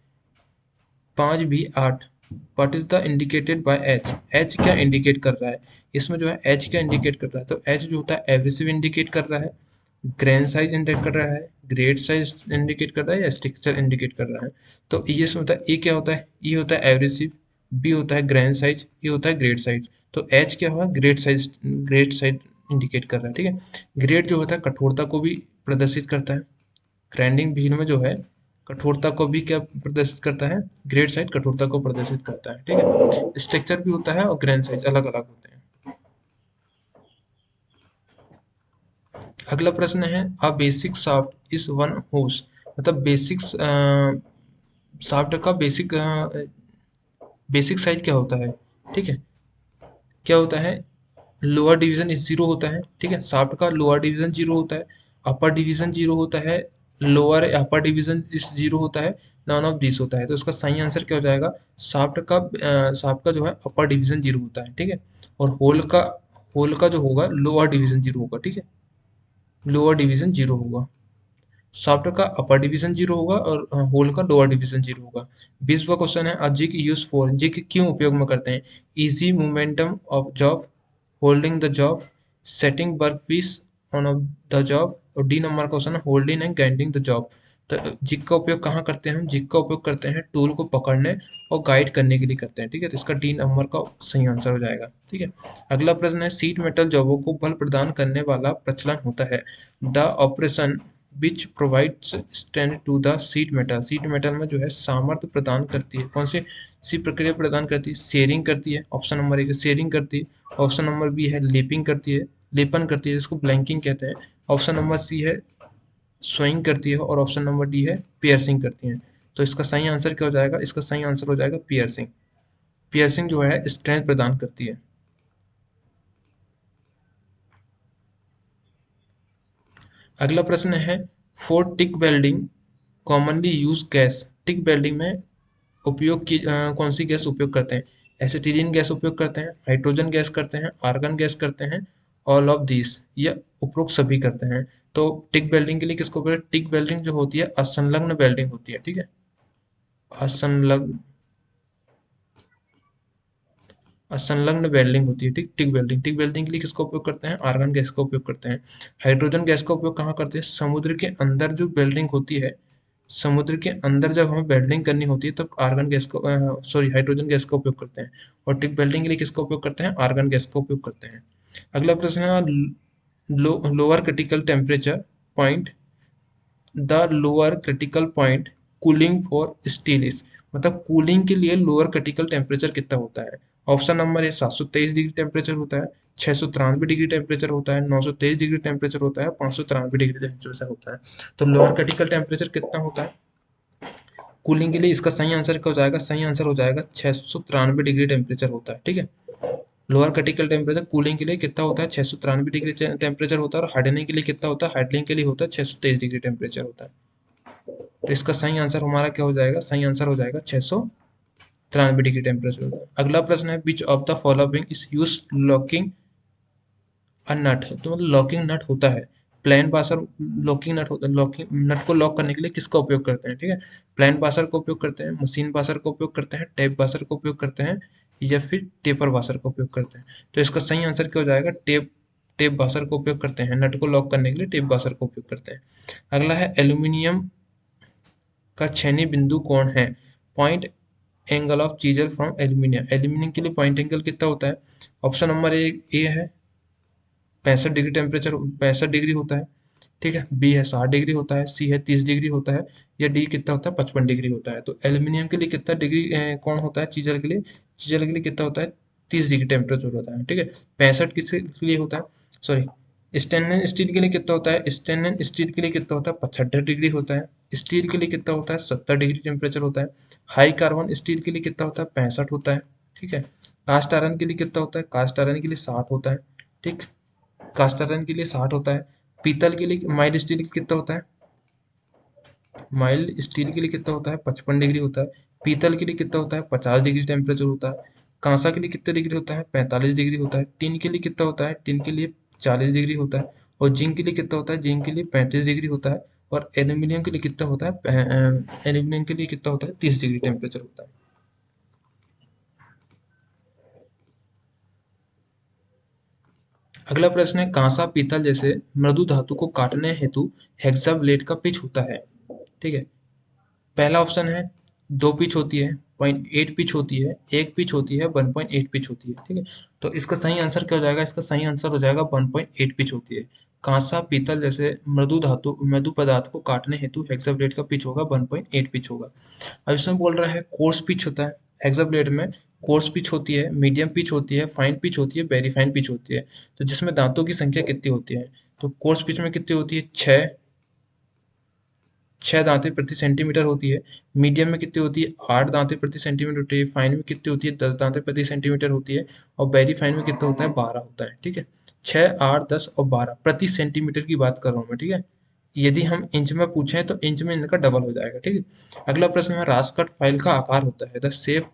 5B8 what is the indicated by H. H क्या इंडिकेट कर रहा है इसमें, जो है एच क्या इंडिकेट कर रहा है, तो एच जो होता है एब्रेसिव इंडिकेट कर रहा है, ग्रेन साइज इंडिकेट कर रहा है, ग्रेड साइज इंडिकेट कर रहा है, या स्ट्रक्चर इंडिकेट कर रहा है। तो ये इसमें होता है, ए क्या होता है, ई होता है एब्रेसिव, बी होता है ग्रेन साइज, ई होता है ग्रेड साइज। तो एच क्या हुआ, ग्रेड साइज इंडिकेट कर रहा है, ठीक है। ग्रेड जो होता है कठोरता को भी प्रदर्शित करता है, ग्राइंडिंग व्हील में जो है कठोरता को भी क्या प्रदर्शित करता है, ग्रेड साइज कठोरता को प्रदर्शित करता है, ठीक है। स्ट्रक्चर भी होता है और ग्रेन साइज अलग अलग होते हैं। अगला प्रश्न है a basic shaft is one होस, मतलब बेसिक शाफ्ट का बेसिक साइज क्या होता है, ठीक है। क्या होता है, लोअर डिवीजन इज जीरो होता है, ठीक है। शाफ्ट का लोअर डिवीजन जीरो होता है, अपर डिवीजन जीरो होता है, लोअर अपर डिवीजन इस जीरो होता है, नॉन ऑफ दिस होता है। तो इसका सही आंसर क्या हो जाएगा, शाफ्ट का जो है अपर डिवीजन जीरो होता है, ठीक है। और होल का जो होगा लोअर डिवीजन जीरो होगा, ठीक है। लोअर डिवीजन जीरो होगा, सॉफ्ट का अपर डिवीजन जीरो होगा और होल का लोअर डिवीजन जीरो होगा। 20वां क्वेश्चन है जिग यूज फॉर, जिग क्यों उपयोग में करते हैं, easy momentum of job, holding the job, setting work piece on the job. और डी नंबर क्वेश्चन है holding and guiding the job. तो जिग का उपयोग कहाँ करते हैं, हम जिग का उपयोग करते हैं टूल को पकड़ने और गाइड करने के लिए करते हैं, ठीक है। तो इसका डी नंबर का सही आंसर हो जाएगा, ठीक है। अगला प्रश्न है सीट मेटल जॉबों को बल प्रदान करने वाला प्रचलन होता है, the operation which provides strength to the sheet metal. Sheet metal में जो है सामर्थ्य प्रदान करती है, कौन सी प्रक्रिया प्रदान करती है, शेयरिंग करती है, ऑप्शन नंबर ए शेयरिंग करती है, ऑप्शन नंबर बी है लेपिंग करती है, लेपन करती है जिसको ब्लैंकिंग कहते हैं, ऑप्शन नंबर सी है स्विंग करती है, और ऑप्शन नंबर डी है पियर्सिंग करती है। तो इसका सही आंसर क्या हो जाएगा, इसका सही आंसर हो जाएगा पियर्सिंग। पियर्सिंग जो है स्ट्रेंथ प्रदान करती है। अगला प्रश्न है for tick welding commonly use gas, tick welding में कौन सी गैस उपयोग करते हैं, एसिटिलीन गैस उपयोग करते हैं, हाइड्रोजन गैस करते हैं, आर्गन गैस करते हैं, ऑल ऑफ दिस या उपरोक्त सभी करते हैं। तो टिक वेल्डिंग के लिए किसको बोलते हैं, टिक वेल्डिंग जो होती है असंलग्न वेल्डिंग होती है, ठीक है। असंलग्न असंलग्न वेल्डिंग होती है, ठीक। टिक वेल्डिंग के लिए किसका उपयोग करते हैं, आर्गन गैस का उपयोग करते हैं। हाइड्रोजन गैस का उपयोग कहाँ करते हैं, समुद्र के अंदर जो वेल्डिंग होती है, समुद्र के अंदर जब हमें वेल्डिंग करनी होती है तब आर्गन गैस का सॉरी हाइड्रोजन गैस का उपयोग करते हैं। और टिक वेल्डिंग के लिए किसका उपयोग करते हैं, आर्गन गैस का उपयोग करते हैं। अगला प्रश्न है lower critical temperature point, the lower critical point cooling for steel is, मतलब कूलिंग के लिए लोअर क्रिटिकल टेम्परेचर कितना होता है। Option number A 723 degree temperature होता है, 693 डिग्री टेम्परेचर होता है, 923 डिग्री टेम्परेचर होता है, 593 डिग्री टेम्परेचर होता है। तो लोअर क्रिटिकल टेम्परेचर कितना होता है कूलिंग के लिए, इसका सही आंसर क्या हो जाएगा, सही आंसर हो जाएगा 693 डिग्री टेम्परेचर होता है, ठीक है। लोअर क्रिटिकल टेम्परेचर कूलिंग के लिए कितना होता है, 693 डिग्री टेम्परेचर होता है। और हार्डनिंग के लिए कितना होता है, हार्डनिंग के लिए होता है 623 डिग्री टेम्परेचर होता है। तो इसका सही आंसर हमारा क्या हो जाएगा, सही आंसर हो जाएगा 693 डिग्री टेम्परेचर होता है। अगला प्रश्न है which of the following is use locking a nut, तो मतलब लॉकिंग नट होता है, प्लेन पासर लॉकिंग नट होता है, लॉकिंग नट को लॉक करने के लिए किसका उपयोग करते हैं, ठीक है। प्लेन पासर का उपयोग करते हैं, मशीन पासर का उपयोग करते हैं, टेप पासर का उपयोग करते हैं, या फिर टेपर पासर का उपयोग करते हैं। तो इसका सही आंसर क्या हो जाएगा, टेप टेप बासर का उपयोग करते हैं, नट को लॉक करने के लिए टेप बासर का उपयोग करते हैं। अगला है एल्यूमिनियम का छेनी बिंदु कौन है, point angle of chisel from aluminium. Aluminium के लिए पॉइंट एंगल कितना होता है, ऑप्शन नंबर ए है 65 डिग्री टेम्परेचर, 65 डिग्री होता है, ठीक है। बी है 60 डिग्री होता है, सी है 30 डिग्री होता है, या डी कितना होता है 55 डिग्री होता है। तो एल्यूमिनियम के लिए कितना डिग्री कौन होता है, चीजर के लिए कितना होता है 30 डिग्री टेम्परेचर होता है, ठीक है। 65 किसके लिए होता है, सॉरी स्टेनलेस स्टील के लिए कितना होता है, स्टेनलेस स्टील के लिए कितना होता है 75 डिग्री होता है। स्टील के लिए कितना होता है 70 डिग्री टेम्परेचर होता है। हाई कार्बन स्टील के लिए कितना होता है 65 होता है, ठीक है। कास्ट आयरन के लिए कितना होता है? कास्ट आयरन के लिए 60 होता है। ठीक, कास्ट आयरन के लिए 60 होता है। पीतल के लिए, माइल्ड स्टील के लिए कितना होता है? माइल्ड स्टील के लिए कितना होता है? 55 डिग्री होता है। पीतल के लिए कितना होता है? 50 डिग्री टेम्परेचर होता है। कांसा के लिए कितने डिग्री होता है? 45 डिग्री होता है। टिन के लिए कितना होता है? टिन के लिए 40 डिग्री होता है। और जिंक के लिए कितना होता है? जिंक के लिए 35 डिग्री होता है। और एल्यूमिनियम के लिए कितना होता है? एल्यूमिनियम के लिए कितना होता है? 30 डिग्री टेम्परेचर होता है। अगला प्रश्न है, कांसा पीतल जैसे मृदु धातु को काटने हेतु हेक्सा ब्लेड का पिच होता है। ठीक है। पहला ऑप्शन है 2 पिच होती है, 0.8 पिच होती है, 1 पिच होती है, 1.8 पिच होती है। ठीक है। तो इसका सही आंसर क्या हो जाएगा? इसका सही आंसर हो जाएगा 1.8 पिच होती है। कांसा पीतल जैसे मृदु पदार्थ को काटने हेतु हेक्साब्लेड का पिच होगा 1.8 पिच होगा। अब इसमें बोल रहा है कोर्स पिच होता है। हेक्साब्लेड में कोर्स पिच होती है, मीडियम पिच होती है, फाइन पिच होती है, वेरी फाइन पिच होती है। तो जिसमें दांतों की संख्या कितनी होती है? तो कोर्स पिच में कितनी होती है? 6 दांतें प्रति सेंटीमीटर होती है। मीडियम में कितनी होती है? 8 दांतें प्रति सेंटीमीटर होती है। फाइन में कितनी होती है? 10 दांतें प्रति सेंटीमीटर होती है। और वेरी फाइन में कितना होता है? 12 होता है। ठीक है। 6, 8, 10 और 12 प्रति सेंटीमीटर की बात कर रहा हूँ मैं। ठीक है। यदि हम इंच में पूछें तो इंच में इनका डबल हो जाएगा। ठीक है। अगला प्रश्न है, रास्कट फाइल का आकार होता है। The shape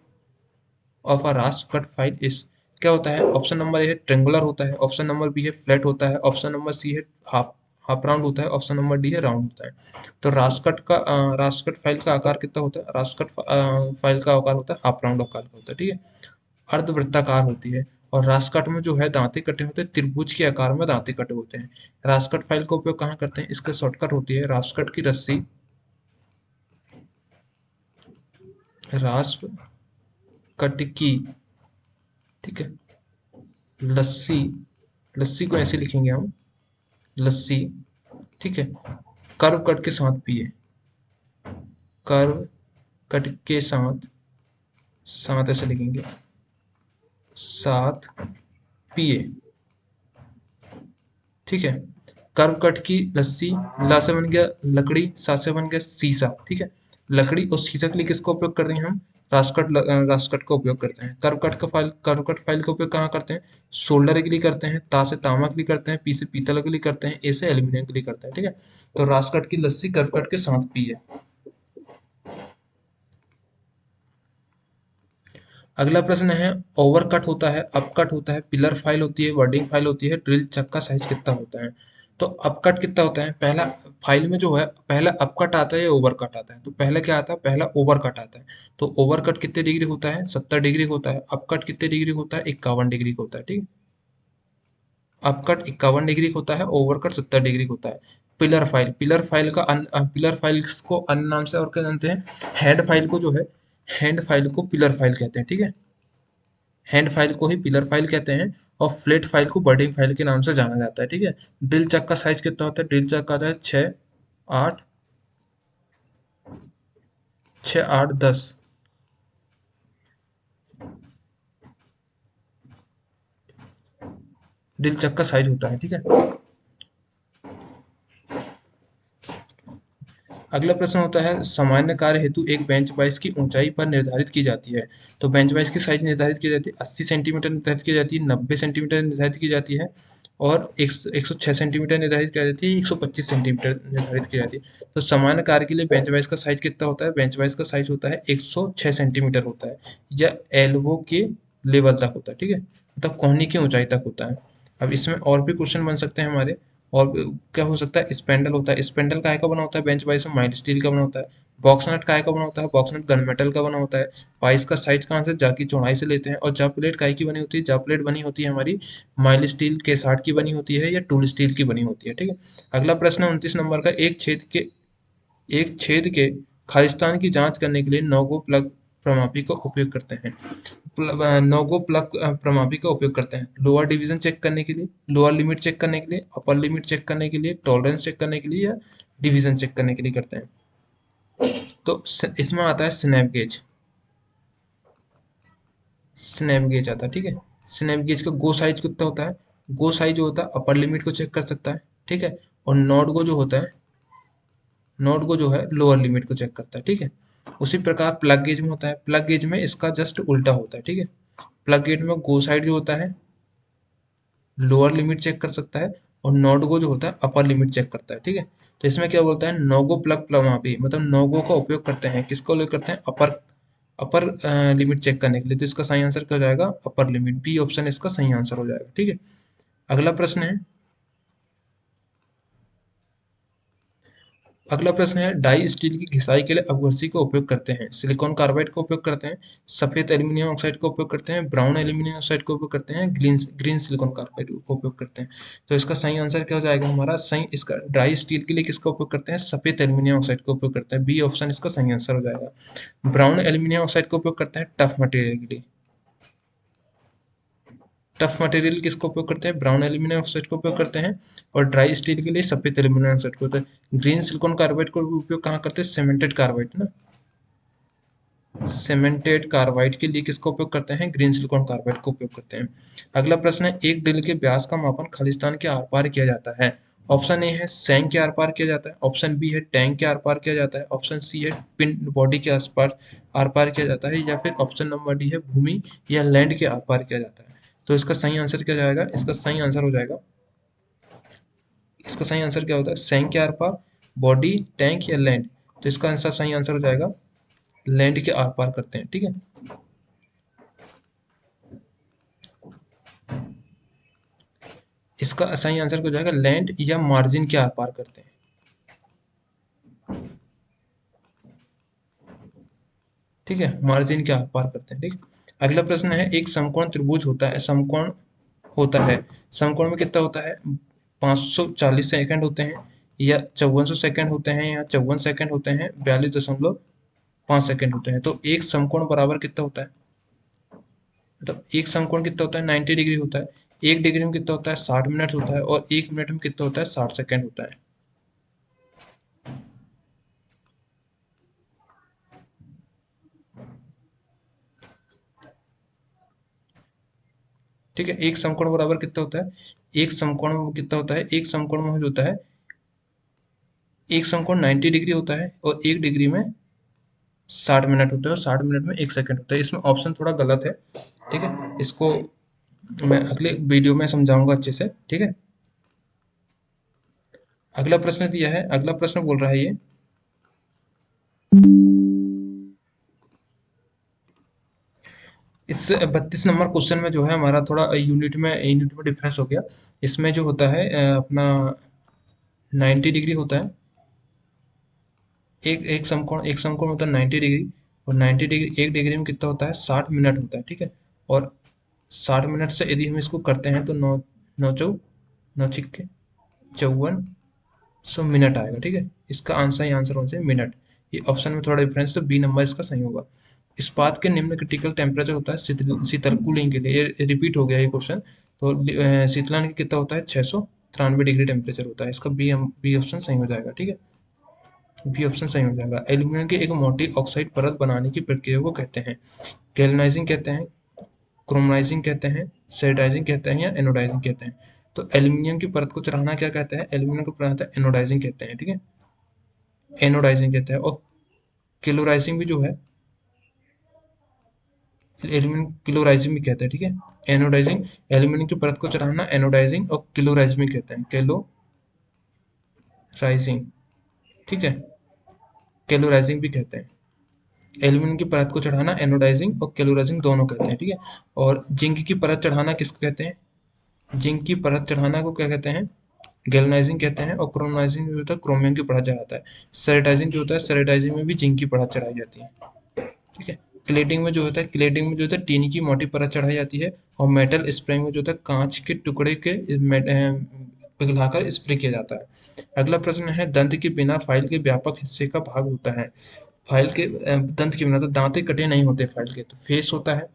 of a rasp cut file is, क्या होता है? ऑप्शन नंबर ए है ट्रेंगुलर होता है, ऑप्शन नंबर बी है फ्लैट होता है, ऑप्शन नंबर सी है हाफ हाफ राउंड होता है, ऑप्शन नंबर डी है राउंड होता है। तो रास्कट फाइल का आकार कितना होता है? फाइल का आकार होता है हाफ राउंड आकार का होता है। ठीक है। अर्धवृत्ताकार होती है। और रास्कट में जो है दांते कटे होते हैं, त्रिभुज के आकार में दांते कटे होते हैं। रास्कट फाइल का उपयोग कहाँ करते हैं? इसका शॉर्टकट होती है रास्कट की रस्सी, रास्प कट की, ठीक है, लस्सी, लस्सी को ऐसे लिखेंगे हम, लस्सी, ठीक है, कर्व कट के साथ पिए, कर्व कट के साथ, साथ ऐसे लिखेंगे, साथ पिए। ठीक है। कर्व कट की लस्सी, ला से बन गया लकड़ी, सा से बन गया शीशा। ठीक है। लकड़ी और शीशा के लिए किसका उपयोग कर रहे हैं हम? रास्कट का उपयोग करते हैं। कर्व कट फाइल का उपयोग कहाँ करते हैं? सोल्डर के लिए करते हैं, ता से तांबा के लिए करते हैं, पी से पीतल के लिए करते हैं, ए से एल्यूमिनियम के लिए करते हैं। ठीक है। तो रास्कट की लस्सी कर्व कट के साथ पिए। अगला प्रश्न है, ओवरकट होता है, अपकट होता है, पिलर फाइल होती है, वर्डिंग फाइल होती है, ड्रिल चक का साइज कितना होता है? तो अपकट कितना होता है? पहला फाइल में जो है पहला अपकट आता है या ओवरकट आता है? तो पहले क्या आता है? पहला ओवरकट आता है। तो ओवरकट कितने डिग्री होता है? 70 डिग्री होता है। अपकट कितने डिग्री होता है? 51 डिग्री होता है। ठीक है। अपकट 51 डिग्री होता है, ओवरकट 70 डिग्री होता है। पिलर फाइल को अन्य नाम से और क्या जानते हैं? हेड फाइल को जो है, हैंड फाइल को पिलर फाइल कहते हैं। ठीक है। हैंड फाइल को ही पिलर फाइल कहते हैं। और फ्लेट फाइल को बर्डिंग फाइल के नाम से जाना जाता है। ठीक है। ड्रिल चक का साइज कितना होता है? ड्रिल चक का आता है 6, 8, 6, 8, 10। ड्रिल चक का साइज होता है। ठीक है। अगला प्रश्न होता है, सामान्य कार्य हेतु एक बेंच वाइस की ऊंचाई पर निर्धारित की जाती है। तो बेंच वाइस की साइज निर्धारित की जाती है, 80 सेंटीमीटर निर्धारित की जाती है, 90 सेंटीमीटर निर्धारित की जाती है, और 106 सेंटीमीटर निर्धारित की जाती है, 125 सेंटीमीटर निर्धारित की जाती है। तो सामान्य कार्य के लिए बेंच वाइस का साइज कितना होता है? बेंच वाइस का साइज होता है 106 सेंटीमीटर होता है, या एल्बो के लेवल तक होता है। ठीक है। मतलब कोहनी की ऊंचाई तक होता है। अब इसमें और भी क्वेश्चन बन सकते हैं हमारे। और क्या हो सकता है? स्पेंडल होता है। स्पेंडल काहे का बना होता है? बेंच वाइस में माइल्ड स्टील का बना होता है। बॉक्स नट काहे का बना होता है? बॉक्स नट गन मेटल का बना होता है। पाइस का साइज कहाँ से? जा की चौड़ाई से लेते हैं। और जा प्लेट काहे की बनी होती है? जा प्लेट बनी होती है हमारी माइल्ड स्टील के 60 की बनी होती है, या टूल स्टील की बनी होती है। ठीक है। अगला प्रश्न है 29 नंबर का, एक छेद के खालिस्तान की जांच करने के लिए नौगो प्लग प्रमापी का उपयोग करते हैं। नौगो प्लग प्रमापी का उपयोग करते हैं लोअर डिवीजन चेक करने के लिए, लोअर लिमिट चेक करने के लिए, अपर लिमिट चेक करने के लिए, टॉलरेंस चेक करने के लिए, या डिवीजन चेक करने के लिए करते हैं। तो इसमें आता है स्नैप गेज। स्नैप गेज आता है। ठीक है। स्नैप गेज का गो साइज कितना होता है? गो साइज जो होता है अपर लिमिट को चेक कर सकता है। ठीक है। और नॉट गो जो होता है, नॉट गो जो है लोअर लिमिट को चेक करता है। ठीक है। उसी प्रकार प्लग गेज में होता है। प्लग गेज में इसका जस्ट उल्टा होता है। ठीक है। प्लग गेट में गो साइड जो होता है लोअर लिमिट चेक कर सकता है, और नॉट गो जो होता है अपर लिमिट चेक करता है। ठीक है, तो इसमें क्या बोलता है, नो गो प्लग प्लग वहाँ पे मतलब नो गो का उपयोग करते हैं, किसको उपयोग करते हैं, अपर अपर लिमिट चेक करने के लिए। तो इसका सही आंसर क्या हो जाएगा, अपर लिमिट, बी ऑप्शन इसका सही आंसर हो जाएगा। ठीक है, अगला प्रश्न है, अगला प्रश्न है डाई स्टील की घिसाई के लिए अपघर्षी का उपयोग करते हैं, सिलिकॉन कार्बाइड का उपयोग करते हैं, सफेद एल्यूमिनियम ऑक्साइड का उपयोग करते हैं, ब्राउन एल्यूमिनियम ऑक्साइड का उपयोग करते हैं, ग्रीन ग्रीन सिलिकॉन कार्बाइड का उपयोग करते हैं। तो इसका सही आंसर क्या हो जाएगा हमारा, सही इसका ड्राई स्टील के लिए किसका उपयोग करते हैं, सफेद एल्यूमिनियम ऑक्साइड का उपयोग करते हैं, बी ऑप्शन इसका सही आंसर हो जाएगा। ब्राउन एल्यूमिनियम ऑक्साइड का उपयोग करते हैं टफ मटेरियल के लिए, टफ मटेरियल किसका उपयोग करते हैं, ब्राउन एल्यूमिनियम ऑक्साइड का उपयोग करते हैं, और ड्राई स्टील के लिए सफेद एल्यूमिनियम ऑक्साइड का होता है। ग्रीन सिलिकॉन कार्बाइड का उपयोग कहाँ करते हैं, सीमेंटेड कार्बाइड ना, सीमेंटेड कार्बाइड के लिए किसका उपयोग करते हैं, ग्रीन सिलिकॉन कार्बाइड का उपयोग करते हैं। अगला प्रश्न है, एक ड्रिल के व्यास का मापन खालिस्तान के आर पार किया जाता है। ऑप्शन ए है सैंक के आर पार किया जाता है, ऑप्शन बी है टैंक के आर पार किया जाता है, ऑप्शन सी है पिन बॉडी के आसपास आर पार किया जाता है, या फिर ऑप्शन नंबर डी है भूमि या लैंड के आर पार किया जाता है। तो इसका सही आंसर क्या जाएगा, इसका सही आंसर हो जाएगा, इसका सही आंसर क्या होता है, सैंक के आर पार, बॉडी, टैंक या लैंड। तो इसका आंसर सही आंसर हो जाएगा लैंड के आर पार करते हैं। ठीक है, इसका सही आंसर हो जाएगा लैंड या मार्जिन के आर पार करते हैं। ठीक है, मार्जिन के आर पार करते हैं। ठीक, अगला प्रश्न है, एक समकोण त्रिभुज होता है, समकोण होता है, समकोण में कितना होता है, 540 सेकंड होते हैं, या 5400 सेकंड होते हैं, या 54 सेकंड होते हैं, 42.5 सेकंड होते हैं। तो एक समकोण बराबर कितना होता है, मतलब एक समकोण कितना होता है, 90 डिग्री होता है, एक डिग्री में कितना होता है, 60 मिनट होता है, और एक मिनट में कितना होता है, 60 सेकंड होता है। ठीक है, एक समकोण बराबर कितना होता है, एक समकोण में कितना होता है, एक समकोण में जो होता है, एक समकोण 90 डिग्री होता है, और एक डिग्री में 60 मिनट होता है, और 60 मिनट में एक सेकंड होता है। इसमें ऑप्शन थोड़ा गलत है। ठीक है, इसको मैं अगले वीडियो में समझाऊंगा अच्छे से। ठीक है, अगला प्रश्न दिया है, अगला प्रश्न बोल रहा है ये, इस 32 नंबर क्वेश्चन में जो है हमारा थोड़ा यूनिट में डिफरेंस हो गया। इसमें जो होता है अपना 90 डिग्री होता है, एक समकोण होता है 90 डिग्री, और 90 डिग्री एक डिग्री में कितना होता है, 60 मिनट होता है। ठीक है, और 60 मिनट से यदि हम इसको करते हैं तो नौ नौ चौ नौ छिक्के 5400 मिनट आएगा। ठीक है, इसका आंसर होना चाहिए मिनट। ये ऑप्शन में थोड़ा डिफरेंस, तो बी नंबर इसका सही होगा। इस्पात के निम्न क्रिटिकल टेम्परेचर होता है शीतल कूलिंग के लिए, ये रिपीट हो गया ये क्वेश्चन। तो शीतलन के कितना होता है, 693 डिग्री टेम्परेचर होता है। इसका बी ऑप्शन सही हो जाएगा। ठीक है, बी ऑप्शन सही हो जाएगा। एल्यूमिनियम की एक मोटी ऑक्साइड परत बनाने की प्रक्रिया को कहते हैं, गैल्वेनाइजिंग कहते हैं, क्रोमनाइजिंग कहते हैं, सेरेटाइजिंग कहते हैं, या एनोडाइजिंग कहते हैं। तो एल्यूमिनियम की परत को चढ़ाना क्या कहते हैं, एल्यूमिनियम को चढ़ाना एनोडाइजिंग कहते हैं। ठीक है, एनोडाइजिंग कहते हैं। और क्लोराइजिंग भी जो है, एल्यूमिनियम क्लोराइजिंग भी कहते हैं। ठीक है, एनोडाइजिंग, एल्यूमिनियम की परत को चढ़ाना एनोडाइजिंग, और क्लोराइजिंग भी कहते हैं, क्लोराइजिंग। ठीक है, क्लोराइजिंग भी कहते हैं। एल्यूमिनियम की परत को चढ़ाना एनोडाइजिंग और क्लोराइजिंग दोनों कहते हैं। ठीक है, और जिंक की परत चढ़ाना किसको कहते हैं, जिंक की परत चढ़ाना को क्या कहते हैं, गैल्वेनाइजिंग कहते हैं। और क्रोमनाइजिंग जो होता है क्रोमियम की परत चढ़ाता है। सेरेटाइजिंग जो होता है, सेरेटाइजिंग में भी जिंक की परत चढ़ाई जाती है। ठीक है, क्लेटिंग में जो होता है, क्लेटिंग में जो होता है टीनी की मोटी परत चढ़ाई जाती है। और मेटल स्प्रे में जो होता है कांच के टुकड़े के पिघलाकर स्प्रे किया जाता है। अगला प्रश्न है, दंत के बिना फाइल के व्यापक हिस्से का भाग होता है। फाइल के दंत के बिना तो दांतें कटे नहीं होते फाइल के, तो फेस होता है,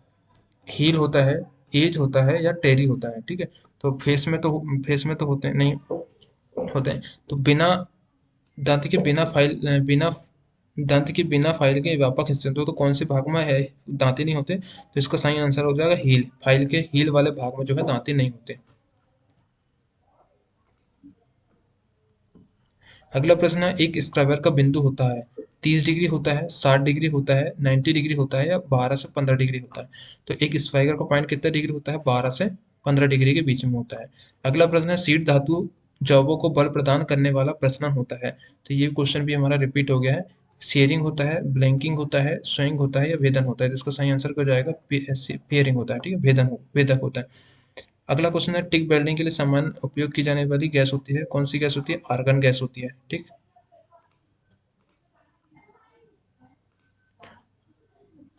हील होता है, एज होता है, या टेरी होता है। ठीक है, तो फेस में तो होते नहीं होते हैं। तो दांत के बिना दंत के बिना फाइल के व्यापक हिस्से तो कौन से भाग में है दांतें नहीं होते, तो इसका सही आंसर हो जाएगा हील, फाइल के हील वाले भाग में जो है दांतें नहीं होते। अगला प्रश्न है, एक स्क्वायर का बिंदु होता है, 30 डिग्री होता है, 60 डिग्री होता है, 90 डिग्री होता है, या 12 से 15 डिग्री होता है। तो एक स्पाइकर का पॉइंट कितना डिग्री होता है? 12 से 15 डिग्री के बीच में होता है। अगला प्रश्न है, सीड धातु जॉबों को बल प्रदान करने वाला प्रसरण होता है। तो ये क्वेश्चन भी हमारा रिपीट हो गया है। शेयरिंग होता है, ब्लैंकिंग होता है, स्विंग होता है, या भेदन होता है। तो इसका सही आंसर क्या हो जाएगा? पेयरिंग होता है, ठीक है, भेदक होता है। अगला क्वेश्चन है, टिक वेल्डिंग के लिए सामान्य उपयोग की जाने वाली गैस होती है, कौन सी गैस होती है? आर्गन गैस होती है, ठीक।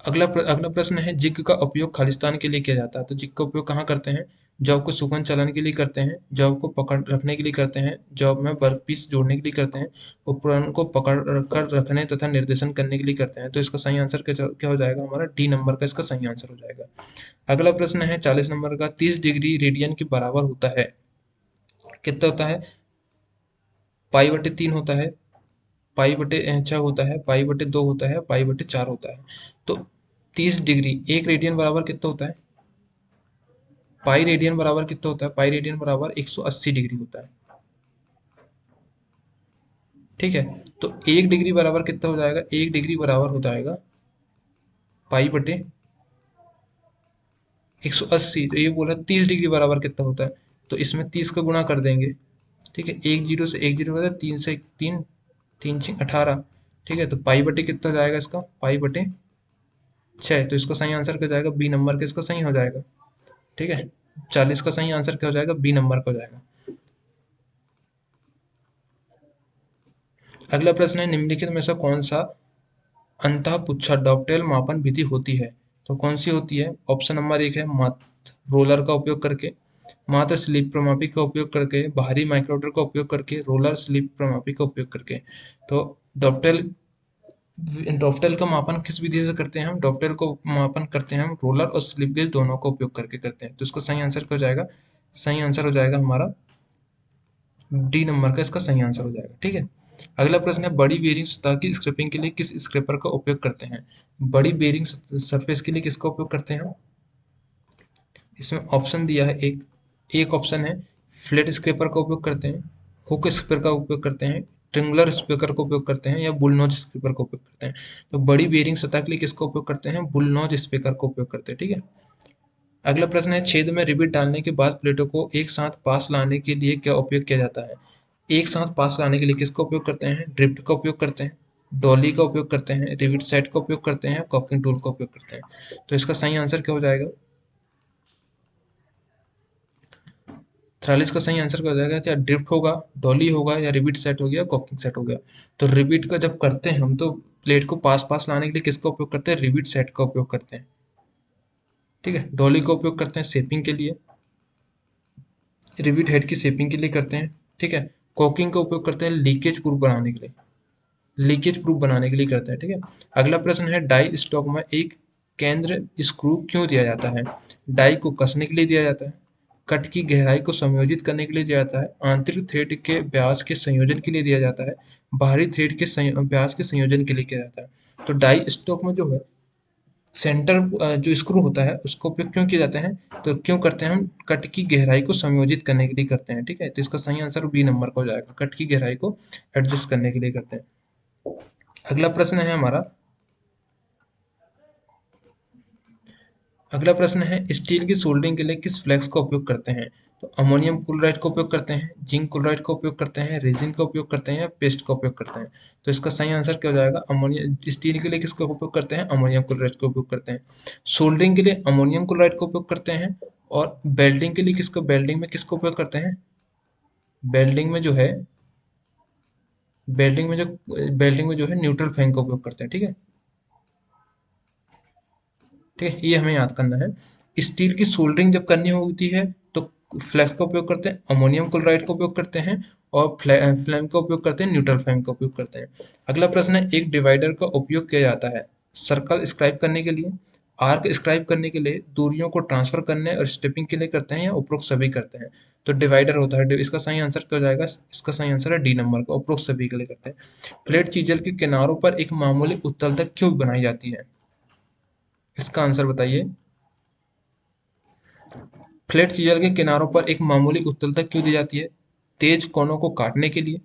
अगला प्रश्न है, जिग का उपयोग खालिस्तान के लिए किया जाता है। तो जिग का उपयोग कहाँ करते हैं? जॉब को सुगम चलाने के लिए करते हैं, जॉब को पकड़ रखने के लिए करते हैं, जॉब में वर्कपीस जोड़ने के लिए करते हैं, उपकरण को पकड़ कर रखने तथा निर्देशन करने के लिए करते हैं। तो इसका सही आंसर क्या हो जाएगा? हमारा डी नंबर का इसका सही आंसर हो जाएगा। अगला प्रश्न है 40 नंबर का, 30 डिग्री रेडियन के बराबर होता है, कितना होता है? पाई/3 होता है, पाई/6 होता है, पाई/2 होता है, पाई/4 होता है। तो 30 डिग्री, एक रेडियन बराबर कितना होता है? पाई रेडियन बराबर कितना होता है? पाई रेडियन बराबर 180 डिग्री होता है, ठीक है। तो 1 डिग्री बराबर कितना हो जाएगा? 1 डिग्री बराबर हो जाएगा पाई/180। तो ये बोला 30 डिग्री बराबर कितना होता है, तो इसमें 30 का गुणा कर देंगे, ठीक है। एक जीरो से एक जीरो होता है, 3 से 3, 3×6 = 18, ठीक है। तो पाई/, कितना हो जाएगा इसका? पाई/6। तो इसका सही आंसर क्या हो जाएगा? बी नंबर का इसका सही हो जाएगा, ठीक है। 40 का सही आंसर क्या हो जाएगा? बी नंबर का हो जाएगा। अगला प्रश्न है, निम्नलिखित में से कौन सा अंतःपुच्छा डॉपटेल मापन विधि होती है? तो कौन सी होती है? ऑप्शन नंबर 1 है मात्र रोलर का उपयोग करके, मात्र स्लिप प्रमापी का उपयोग करके, बाहरी माइक्रोमीटर का उपयोग करके, रोलर स्लिप प्रमापी का उपयोग करके। तो डॉपटेल डॉपटेल का मापन किस विधि से करते हैं? हम डॉपटेल को मापन करते हैं हम रोलर और स्लिप गेज दोनों का उपयोग करके करते हैं। तो इसका सही आंसर क्या हो जाएगा? सही आंसर हो जाएगा हमारा डी नंबर का इसका सही आंसर हो जाएगा, ठीक है। अगला प्रश्न है, बड़ी बेरिंग सतह की स्क्रैपिंग के लिए किस स्क्रैपर का उपयोग करते हैं? बड़ी बेरिंग सरफेस के लिए किसका उपयोग करते हैं? इसमें ऑप्शन दिया है, एक एक ऑप्शन है फ्लैट स्क्रैपर का उपयोग करते हैं, हुक स्क्रैपर का उपयोग करते हैं, ट्रिंगुलर स्क्रैपर का उपयोग करते हैं, या बुलनॉज स्क्रैपर का उपयोग करते हैं। तो बड़ी बेरिंग सतह के लिए किसका उपयोग करते हैं? बुलनॉज स्क्रैपर का उपयोग करते हैं, ठीक है। अगला प्रश्न है, छेद में रिबिट डालने के बाद प्लेटों को एक साथ पास लाने के लिए क्या उपयोग किया जाता है? एक साथ पास लाने के लिए किसका उपयोग करते हैं? ड्रिफ्ट का उपयोग करते हैं, डॉली का उपयोग करते हैं, रिविट सेट का उपयोग करते हैं, कॉकिंग टूल का उपयोग करते हैं। तो इसका सही आंसर क्या हो जाएगा? 43 का सही आंसर क्या हो जाएगा? क्या ड्रिफ्ट होगा, डॉली होगा, या रिविट सेट हो गया, कॉकिंग सेट हो गया? तो रिविट का जब करते हैं हम, तो प्लेट को पास पास लाने के लिए किसका उपयोग करते हैं? रिविट सेट का उपयोग करते हैं, ठीक है। डॉली का उपयोग करते हैं शेपिंग के लिए, रिविट हेड की शेपिंग के लिए करते हैं, ठीक है। कॉकिंग का उपयोग करते हैं लीकेज प्रूफ बनाने के लिए, करते हैं, ठीक है। अगला प्रश्न है, डाई स्टॉक में एक केंद्र स्क्रू क्यों दिया जाता है? डाई को कसने के लिए दिया जाता है, कट की गहराई को समायोजित करने के लिए दिया जाता है, आंतरिक थ्रेड के व्यास के संयोजन के लिए दिया जाता है, बाहरी थ्रेड के व्यास के संयोजन के लिए किया जाता है। तो डाई स्टॉक में जो है सेंटर जो स्क्रू होता है उसका उपयोग क्यों किया जाता है? तो क्यों करते हैं हम? कट की गहराई को समायोजित करने के लिए करते हैं, ठीक है। तो इसका सही आंसर बी नंबर का हो जाएगा, कट की गहराई को एडजस्ट करने के लिए करते हैं। अगला प्रश्न है हमारा, अगला प्रश्न है, स्टील की सोल्डरिंग के लिए किस फ्लेक्स का उपयोग करते हैं? तो अमोनियम क्लोराइड का उपयोग करते हैं, जिंक क्लोराइड का उपयोग करते हैं, रेजिन का उपयोग करते हैं, या पेस्ट का उपयोग करते हैं। तो इसका सही आंसर क्या हो जाएगा? अमोनियम। स्टील के लिए किसका उपयोग करते हैं? अमोनियम क्लोराइड का उपयोग करते हैं। सोल्डरिंग के लिए अमोनियम क्लोराइड का उपयोग करते हैं, और बेल्डिंग के लिए बेल्डिंग में किसका उपयोग करते हैं? बेल्डिंग में जो है बेल्डिंग में जो है न्यूट्रल फ्लैंग का उपयोग करते हैं, ठीक है। ठीक है, ये हमें याद करना है। स्टील की सोल्डरिंग जब करनी होती है तो फ्लैक्स का उपयोग करते हैं, अमोनियम क्लोराइड का उपयोग करते हैं, और फ्लेम का उपयोग करते हैं, न्यूट्रल फ्लेम का उपयोग करते हैं। अगला प्रश्न है, एक डिवाइडर का उपयोग किया जाता है सर्कल स्क्राइब करने के लिए, आर्क स्क्राइब करने के लिए, दूरियों को ट्रांसफर करने और स्टेपिंग के लिए करते हैं, या उपरोक्त सभी करते हैं? तो डिवाइडर होता है, इसका सही आंसर क्या हो जाएगा? इसका सही आंसर है डी नंबर का, उपरोक्त सभी के लिए करते हैं। प्लेट चीजल के किनारों पर एक मामूली उत्तलता क्यों बनाई जाती है? इसका आंसर बताइए। फ्लैट चीजल के किनारों पर एक मामूली उत्तलता क्यों दी जाती है? तेज कोनों को काटने के लिए,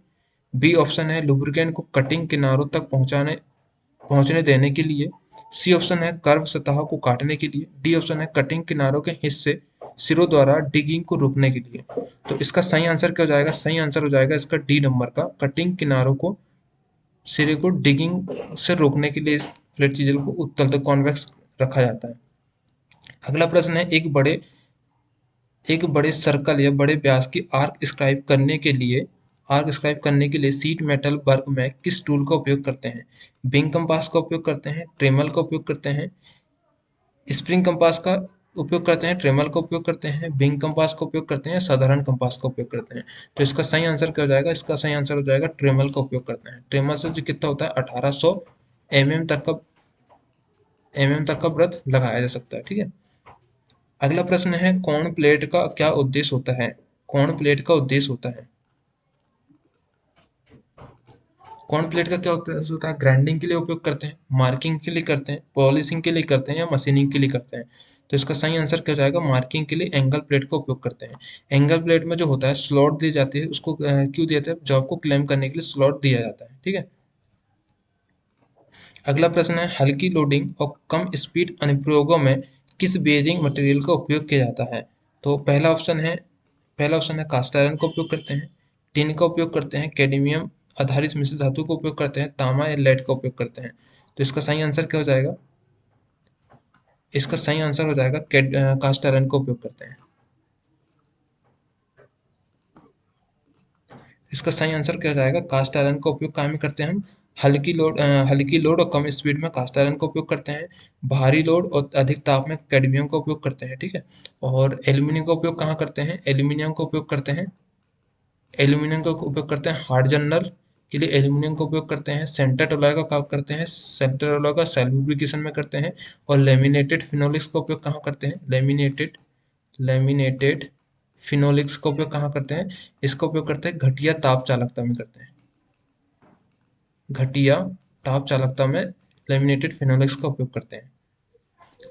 बी ऑप्शन है लुब्रिकेंट को कटिंग किनारों तक पहुंचाने पहुंचने देने के लिए, सी ऑप्शन है कर्व सतह को काटने के लिए, डी ऑप्शन है कटिंग किनारों के हिस्से सिरों द्वारा डिगिंग को रोकने के लिए। तो इसका सही आंसर क्या हो जाएगा? सही आंसर हो जाएगा इसका डी नंबर का, कटिंग किनारों को सिरे को डिगिंग से रोकने के लिए इस फ्लैट चीजल को उत्तल तक कॉन्वेक्स रखा जाता है। अगला प्रश्न है, एक बड़े सर्कल या बड़े व्यास की आर्क स्क्राइब करने के लिए शीट मेटल वर्क में किस टूल का उपयोग करते हैं? बिंग कंपास का उपयोग करते हैं, ट्रेमल का उपयोग करते हैं, स्प्रिंग कंपास का उपयोग करते हैं, ट्रेमल का उपयोग करते हैं, बिंग कंपास का उपयोग करते हैं, साधारण कंपास का उपयोग करते हैं। तो इसका सही आंसर क्या हो जाएगा? इसका सही आंसर हो जाएगा ट्रेमल का उपयोग करते हैं। ट्रेमल से जो कितना होता है 1800 mm तक का व्रत लगाया जा सकता है। ठीक है। अगला प्रश्न है, कौन प्लेट का क्या उद्देश्य होता है? कौन प्लेट का उद्देश्य होता है? कौन प्लेट का क्या उद्देश्य होता है? ग्राइंडिंग के लिए उपयोग करते हैं, मार्किंग के लिए करते हैं, पॉलिशिंग के लिए करते हैं, या मशीनिंग के लिए करते हैं? तो इसका सही आंसर क्या हो जाएगा? मार्किंग के लिए एंगल प्लेट का उपयोग करते हैं। एंगल प्लेट में जो होता है स्लॉट दी जाती है, उसको क्यों दिया जाता है? जॉब को क्लेम करने के लिए स्लॉट दिया जाता है। ठीक है। अगला प्रश्न है, हल्की लोडिंग और कम स्पीड अनुप्रयोगों में किस बेयरिंग मटेरियल का उपयोग किया जाता है? तो पहला ऑप्शन है कास्ट आयरन का उपयोग करते हैं, टिन का उपयोग करते हैं, कैडमियम आधारित मिश्र धातु का उपयोग करते हैं, तांबा या लेड का उपयोग करते हैं। तो इसका सही आंसर क्या हो जाएगा? इसका सही आंसर हो जाएगा कास्ट आयरन का उपयोग करते हैं। इसका सही आंसर क्या हो जाएगा? कास्ट आयरन का उपयोग काम में करते हैं हम। हल्की लोड और कम स्पीड में कास्ट आयरन का उपयोग करते हैं। भारी लोड और अधिक ताप में कैडमियम का उपयोग करते हैं। ठीक है। और एल्यूमिनियम का उपयोग कहाँ करते हैं? एल्यूमिनियम का उपयोग करते हैं हार्ड जर्नल के लिए, एल्यूमिनियम का उपयोग करते हैं। सेंटर एलॉय का काम करते हैं, सेंटर एलॉय का सेल लुब्रिकेशन में करते हैं। और लेमिनेटेड फिनोलिक्स का उपयोग कहाँ करते हैं? लेमिनेटेड फिनोलिक्स का उपयोग कहाँ करते हैं? इसका उपयोग करते हैं घटिया ताप चालकता में करते हैं। घटिया ताप चालकता में लेमिनेटेड फिनोलिक्स का उपयोग करते हैं।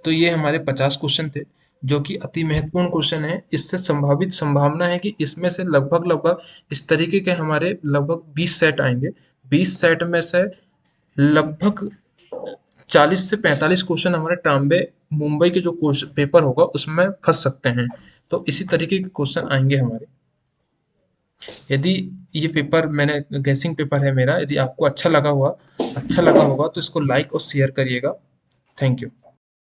तो ये हमारे 50 क्वेश्चन थे, जो कि अति महत्वपूर्ण क्वेश्चन है। इससे संभावित संभावना है कि इसमें से लगभग लगभग इस तरीके के हमारे लगभग 20 सेट आएंगे। 20 सेट में से लगभग 40 से 45 क्वेश्चन हमारे ट्राम्बे मुंबई के जो क्वेश्चन पेपर होगा उसमें फंस सकते हैं। तो इसी तरीके के क्वेश्चन आएंगे हमारे। यदि ये पेपर मैंने गैसिंग पेपर है मेरा, यदि आपको अच्छा लगा होगा तो इसको लाइक और शेयर करिएगा। Thank you.